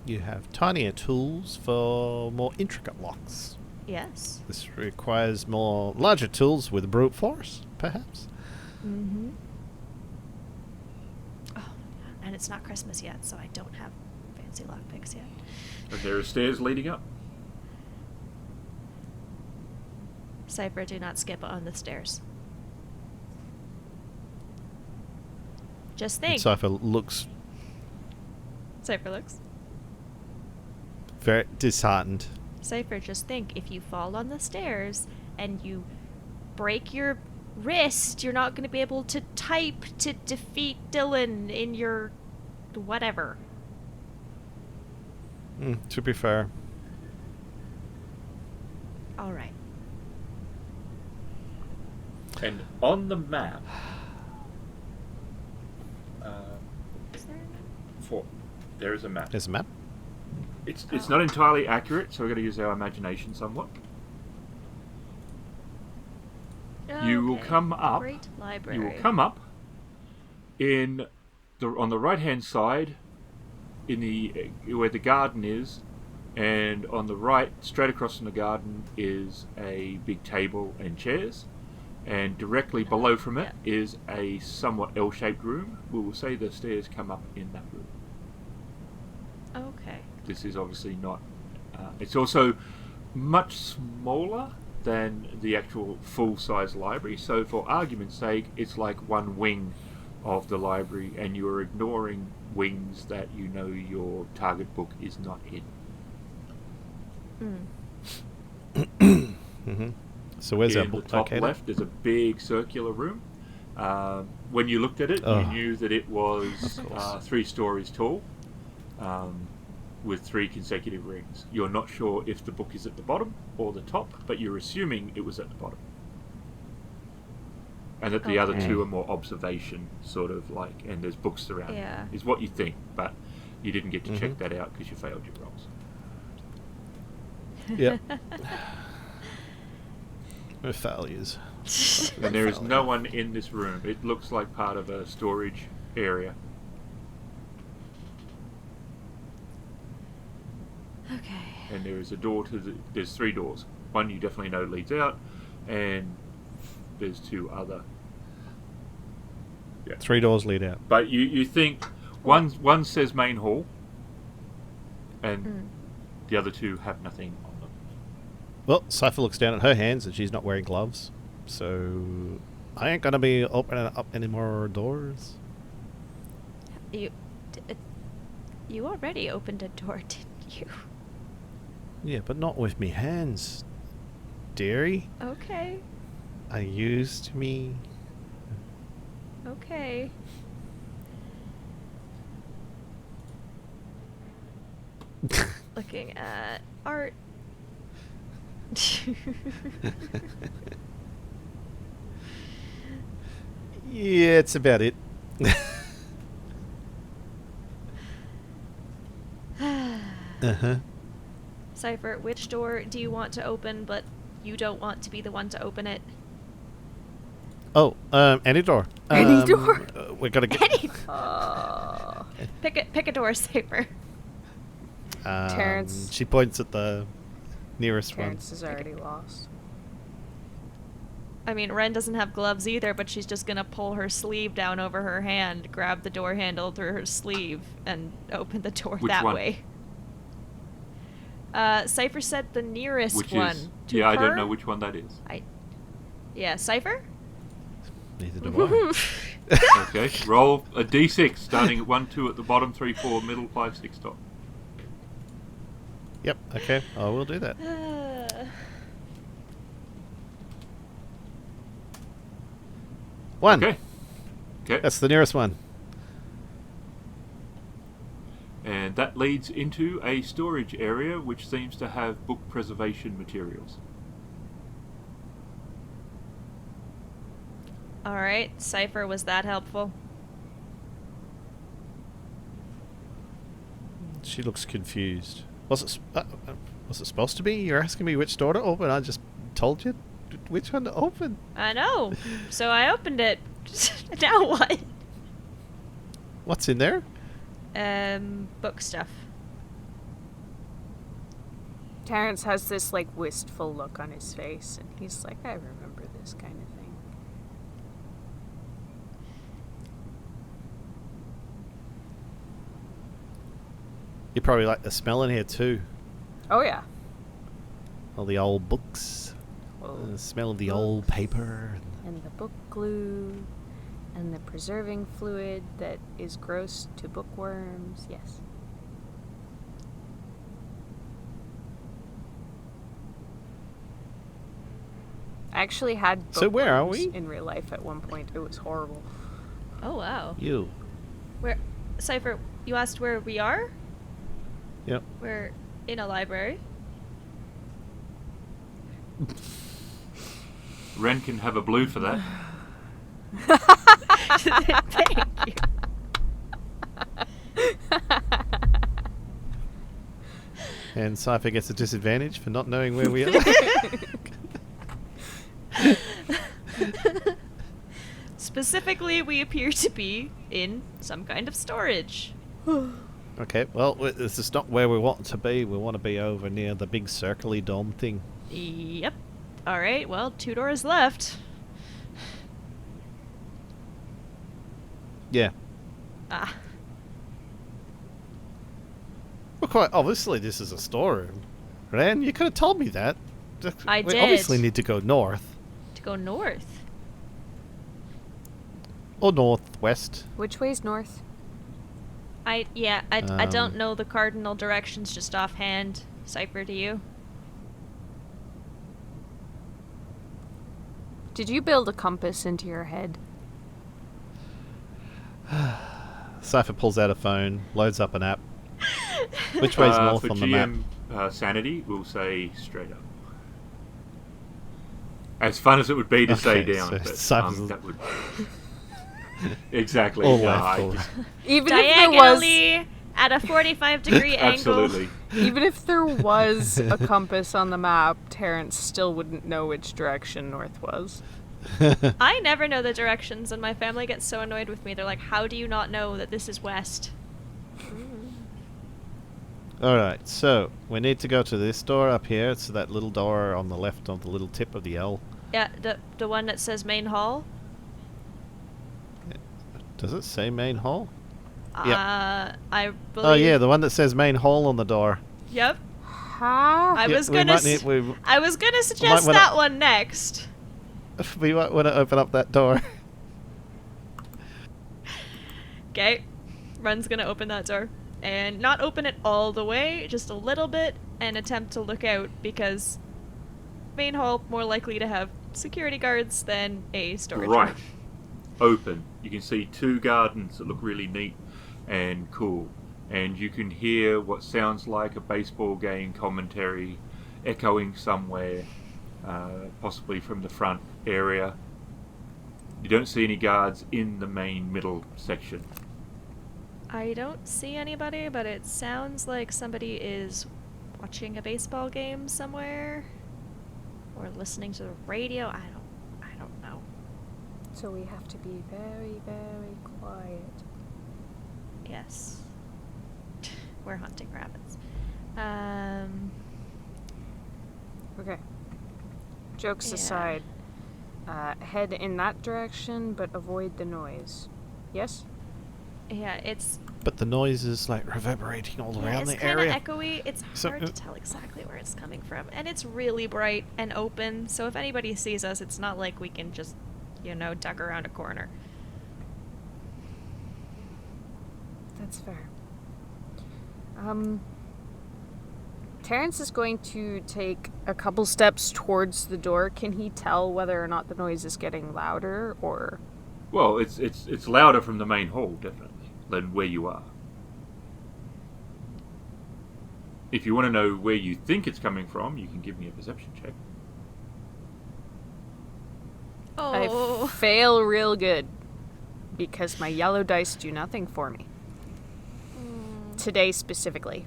You have tinier tools for more intricate locks. Yes. This requires more larger tools with brute force, perhaps. Mm-hmm. Oh, and it's not Christmas yet, so I don't have fancy lockpicks yet. and there are stairs leading up. Cipher, do not skip on the stairs. Just think. Cipher looks Cipher looks. very disheartened. Cipher, just think, if you fall on the stairs and you break your wrist, you're not going to be able to type to defeat Dylan in your whatever. To be fair. All right. And on the map, Is there there is a map. There's a map. It's not entirely accurate, so we're going to use our imagination somewhat. You will Okay. come up. Great library. You will come up on the right hand side, where the garden is, and on the right, straight across from the garden, is a big table and chairs, and directly below from it is a somewhat L-shaped room. We will say the stairs come up in that room. Okay. This is obviously not. It's also much smaller than the actual full-size library. So, for argument's sake, it's like one wing of the library, and you are ignoring wings that you know your target book is not in. Mm-hmm. So where's our In the book top located? left, there's a big circular room. When you looked at it, Oh. you knew that it was Of course. 3 stories tall, with 3 consecutive rings. You're not sure if the book is at the bottom or the top, but you're assuming it was at the bottom. And that the other Okay. 2 are more observation, sort of like, and there's books around, Yeah. is what you think, but you didn't get to check Mhm. that out because you failed your rolls. Yep. No failures. And there is no one in this room. It looks like part of a storage area. Okay. And there is a door there's 3 doors. One you definitely know leads out, and there's 2 other. 3 doors lead out. But you think one says main hall, and the other 2 have nothing on them. Well, Cipher looks down at her hands and she's not wearing gloves. So I ain't gonna be opening up any more doors. You already opened a door, didn't you? Yeah, but not with me hands, dearie. Okay. I used me. Okay. Looking at art. Yeah, it's about it. Uh-huh. Cipher, which door do you want to open, but you don't want to be the one to open it? Oh, any door. Any door? We're gonna get. Any. Oh. Pick a door, Cipher. Terrence. She points at the nearest Terrence is already lost. I mean, Wren doesn't have gloves either, but she's just gonna pull her sleeve down over her hand, grab the door handle through her sleeve, and open the door Which that one? way. Cipher said the nearest Which one. is to I don't her? know which one that is. Yeah, Cipher? one. Neither do Okay, roll a d6, starting at 1, 2 at the bottom, 3, 4 middle, 5, 6 top. Yep. Okay. I will do that. One. Okay. That's the nearest one. And that leads into a storage area which seems to have book preservation materials. Alright, Cipher, was that helpful? She looks confused. Was it supposed to be? You're asking me which door to open. I just told you which one to open. I know. So I opened it. Now what? What's in there? Book stuff. Terrence has this like wistful look on his face, and he's like, I remember this kind of thing. You probably like the smell in here too. Oh yeah. All the old books. The smell of the old paper. And the book glue. And the preserving fluid that is gross to bookworms. Yes. I actually had bookworms So where are we? in real life at one point. It was horrible. Oh wow. You. Where, Cipher? You asked where we are? Yep. We're in a library. Wren can have a blue for that. Thank you. And Cipher gets a disadvantage for not knowing where we are. Specifically, we appear to be in some kind of storage. Okay, well, this is not where we want to be. We want to be over near the big circly dome thing. Yep. Alright, well, 2 doors left. Yeah. Ah. Well, quite obviously this is a storeroom. Wren, you could have told me that. I We did. obviously need to go north. To go north. Or northwest. Which way's north? I Um, don't know the cardinal directions just offhand. Cipher, do you? Did you build a compass into your head? Cipher pulls out a phone, loads up an app. Which way's north for on the map? GM sanity, we'll say straight up. As fun as it would be to say Okay, down, so but Cypher's- that would exactly. All no, left, I all just- Even if there was, Diagonally at a 45-degree angle. absolutely. even if there was a compass on the map, Terrence still wouldn't know which direction north was. I never know the directions, and my family gets so annoyed with me. They're like, "How do you not know that this is west?" Alright, so we need to go to this door up here. It's that little door on the left of the little tip of the L. Yeah, the one that says main hall. Does it say main hall? I believe. Oh yeah, the one that says main hall on the door. Yep. Huh? I Yeah, was we gonna. might need- we I was gonna suggest wanna- that one next. we might want to open up that door. Okay. Run's gonna open that door. And not open it all the way, just a little bit, and attempt to look out, because main hall more likely to have security guards than a storage Right. room. Open. You can see 2 gardens that look really neat and cool. And you can hear what sounds like a baseball game commentary echoing somewhere, possibly from the front area. You don't see any guards in the main middle section. I don't see anybody, but it sounds like somebody is watching a baseball game somewhere, or listening to the radio. I don't know. So we have to be very, very quiet. Yes. We're hunting rabbits. Okay. Jokes Yeah. aside, head in that direction, but avoid the noise. Yes? Yeah, it's But the noise is like reverberating all around it's the kind of area. echoey. It's So, hard to tell exactly where it's coming from, and it's really bright and open. So if anybody sees us, it's not like we can just, duck around a corner. That's fair. Terrence is going to take a couple steps towards the door. Can he tell whether or not the noise is getting louder, or... Well, it's louder from the main hall, definitely, than where you are. If you want to know where you think it's coming from, you can give me a perception check. Oh. I fail real good, because my yellow dice do nothing for me. Today specifically.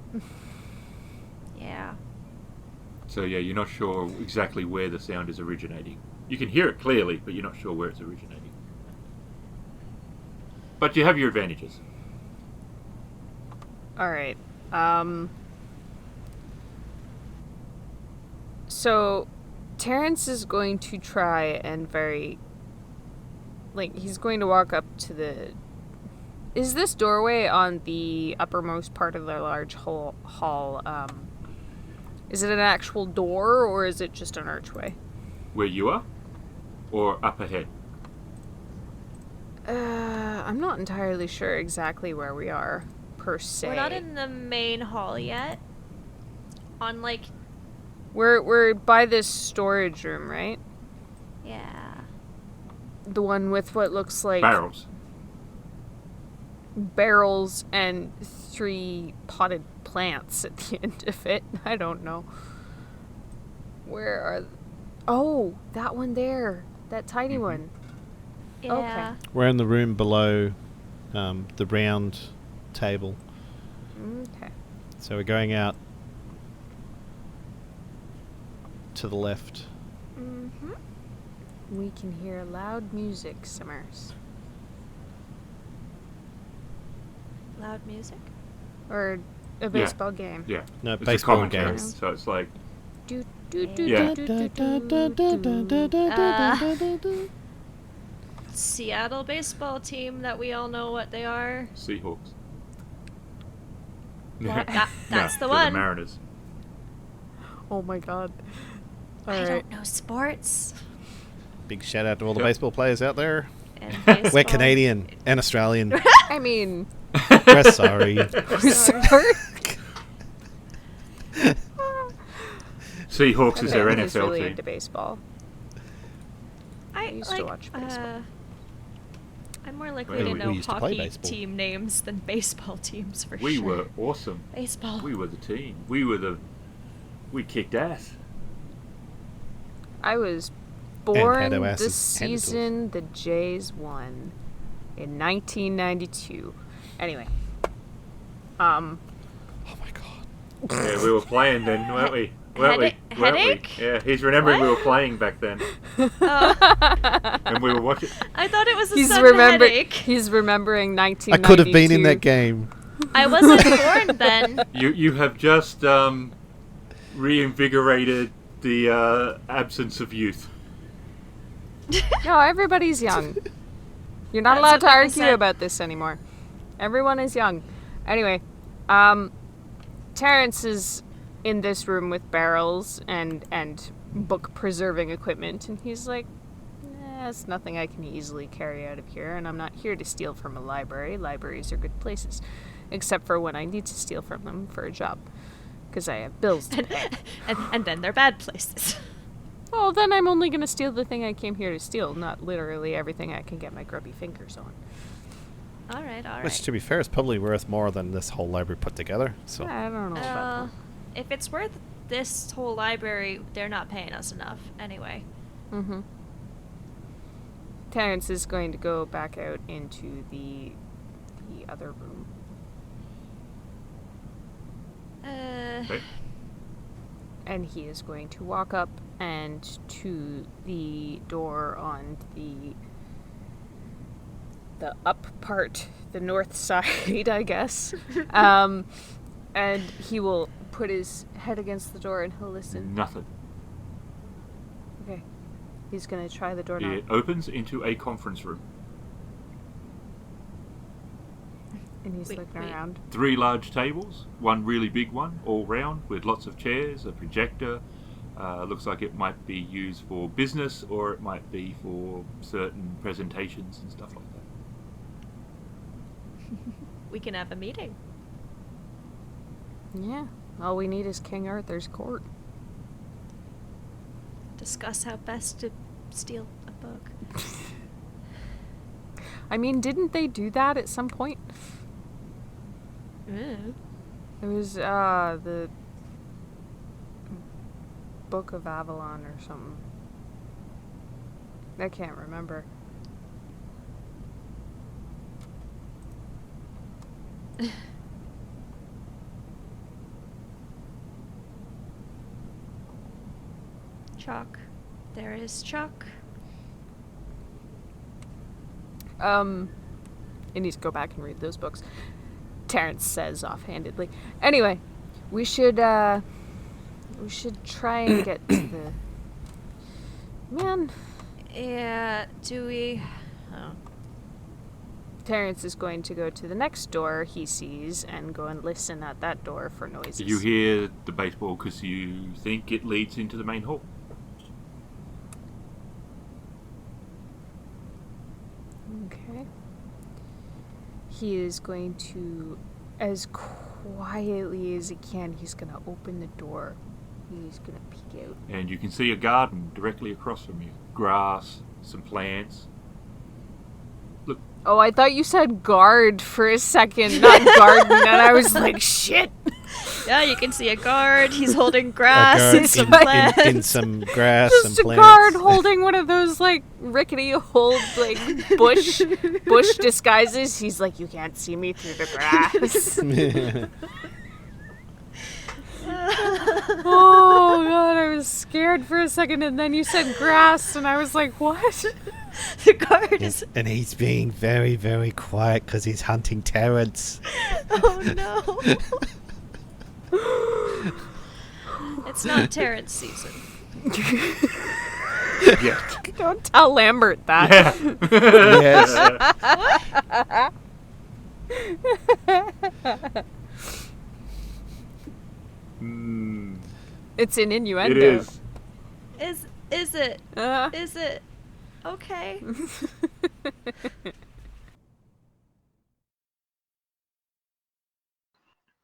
Yeah. So yeah, you're not sure exactly where the sound is originating. You can hear it clearly, but you're not sure where it's originating. But you have your advantages. Alright. So, Terrence is going to try and he's going to walk up to the... Is this doorway on the uppermost part of the large hall, is it an actual door, or is it just an archway? Where you are? Or up ahead? I'm not entirely sure exactly where we are, per se. We're not in the main hall yet. On, like... We're by this storage room, right? Yeah. The one with what looks like... barrels and 3 potted plants at the end of it. I don't know. Where are... Oh, that one there. That tiny one. Yeah. Okay. We're in the room below the round table. Okay. So we're going out to the left. Mm-hmm. We can hear loud music, Simmers. Loud music? Or a baseball game. Yeah. No, It's baseball a commentary, game. so it's like... Do, do, do, Yeah. do, do, do, do. Seattle baseball team that we all know what they are. Seahawks. That's the they're one. The Mariners. Oh my god. I Alright. don't know sports. Big shout out to all the baseball players out there. And baseball. We're Canadian and Australian. I mean... We're sorry. We're sorry. Seahawks is their My family's NFL really team. into baseball. I used to watch baseball. I'm more likely Well, to we know used to play hockey baseball. team names than baseball teams for We sure. were awesome. Baseball. We were the team. We kicked ass. I was had born our the asses handed to us. season the Jays won in 1992. Anyway. Oh my god. Yeah, we were playing then, weren't we? Weren't we? Headache? Yeah, he's remembering we What? were playing back then. Oh, And we were watching... I thought it was a He's sudden headache. He's remembering I 1992. could have been in that game. I wasn't born then. You have just reinvigorated the absence of youth. No, everybody's young. You're not That's allowed to what I argue said. about this anymore. Everyone is young. Anyway, Terrence is in this room with barrels and book preserving equipment, and he's like, it's nothing I can easily carry out of here, and I'm not here to steal from a library. Libraries are good places, except for when I need to steal from them for a job, because I have bills to pay. and then they're bad places. Well, then I'm only going to steal the thing I came here to steal, not literally everything I can get my grubby fingers on. All right. Which, to be fair, is probably worth more than this whole library put together. So I don't know about that. If it's worth this whole library, they're not paying us enough anyway. Mm-hmm. Terrence is going to go back out into the other room. Okay. And he is going to walk up and to the door on the up part, the north side, I guess. And he will put his head against the door and he'll listen. Nothing. Okay. He's going to try the doorknob. It opens into a conference room. And he's looking around. 3 large tables, one really big one, all round, with lots of chairs, a projector. Looks like it might be used for business, or it might be for certain presentations and stuff like that. we can have a meeting. Yeah. All we need is King Arthur's court. Discuss how best to steal a book. I mean, didn't they do that at some point? Ooh. It was the Book of Avalon or something. I can't remember. Chalk. There is chalk. It needs to go back and read those books. Terrence says offhandedly. Anyway, we should try and get to the... Man. Yeah, do we... Oh. Terrence is going to go to the next door he sees and go and listen at that door for noises. You hear the baseball because you think it leads into the main hall. Okay. He is going to, as quietly as he can, he's going to open the door. He's going to peek out. And you can see a garden directly across from you. Grass, some plants. Look, Oh, I thought you said guard for a second, not garden, and I was like, shit. Yeah, you can see a guard. He's holding grass guard and some plants. in some grass, Just some a plants. guard holding one of those, like, rickety old, like, bush disguises. He's like, you can't see me through the grass. Oh, God, I was scared for a second, and then you said grass, and I was like, what? The guard is... And he's being very, very quiet because he's hunting Terrence. Oh, no. It's not Terrence season. yeah. Don't tell Lambert that. Yes. It's an innuendo. It is. Is it? Is it? Okay.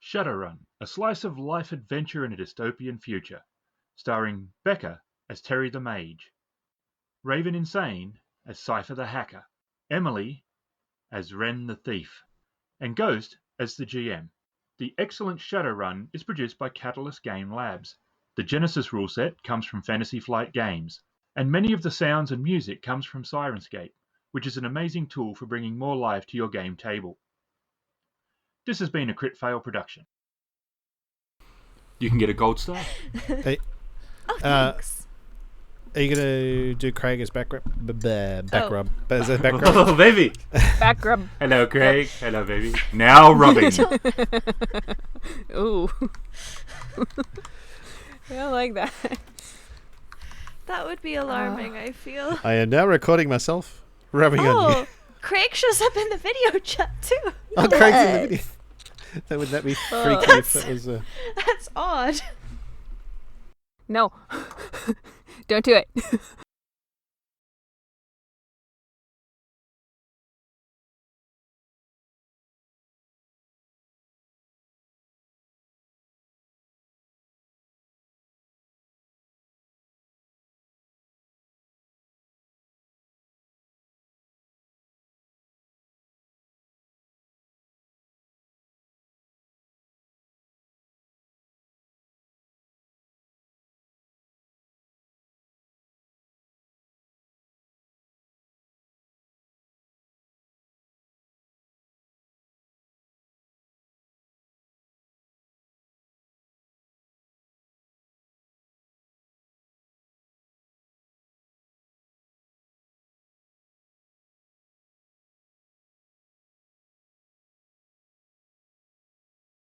Shadowrun, a slice of life adventure in a dystopian future, starring Becca as Terry the Mage, Raveninsane as Cipher the Hacker, Emily as Wren the Thief, and Ghost as the GM. The excellent Shadowrun is produced by Catalyst Game Labs. The Genesys rule set comes from Fantasy Flight Games, and many of the sounds and music comes from Sirenscape, which is an amazing tool for bringing more life to your game table. This has been a Crit Fail production. You can get a gold star. Hey, Oh, thanks. are you gonna do Craig as back rub? Back rub. Is that back rub? Oh, baby. Back rub. Hello, Craig. Hello, baby. Now rubbing. Ooh. I like that. That would be alarming, I feel. I am now recording myself rubbing on you. Oh, Craig shows up in the video chat too. Oh, Craig's in the video. Would that be freaky if it was a... That's odd. No. Don't do it.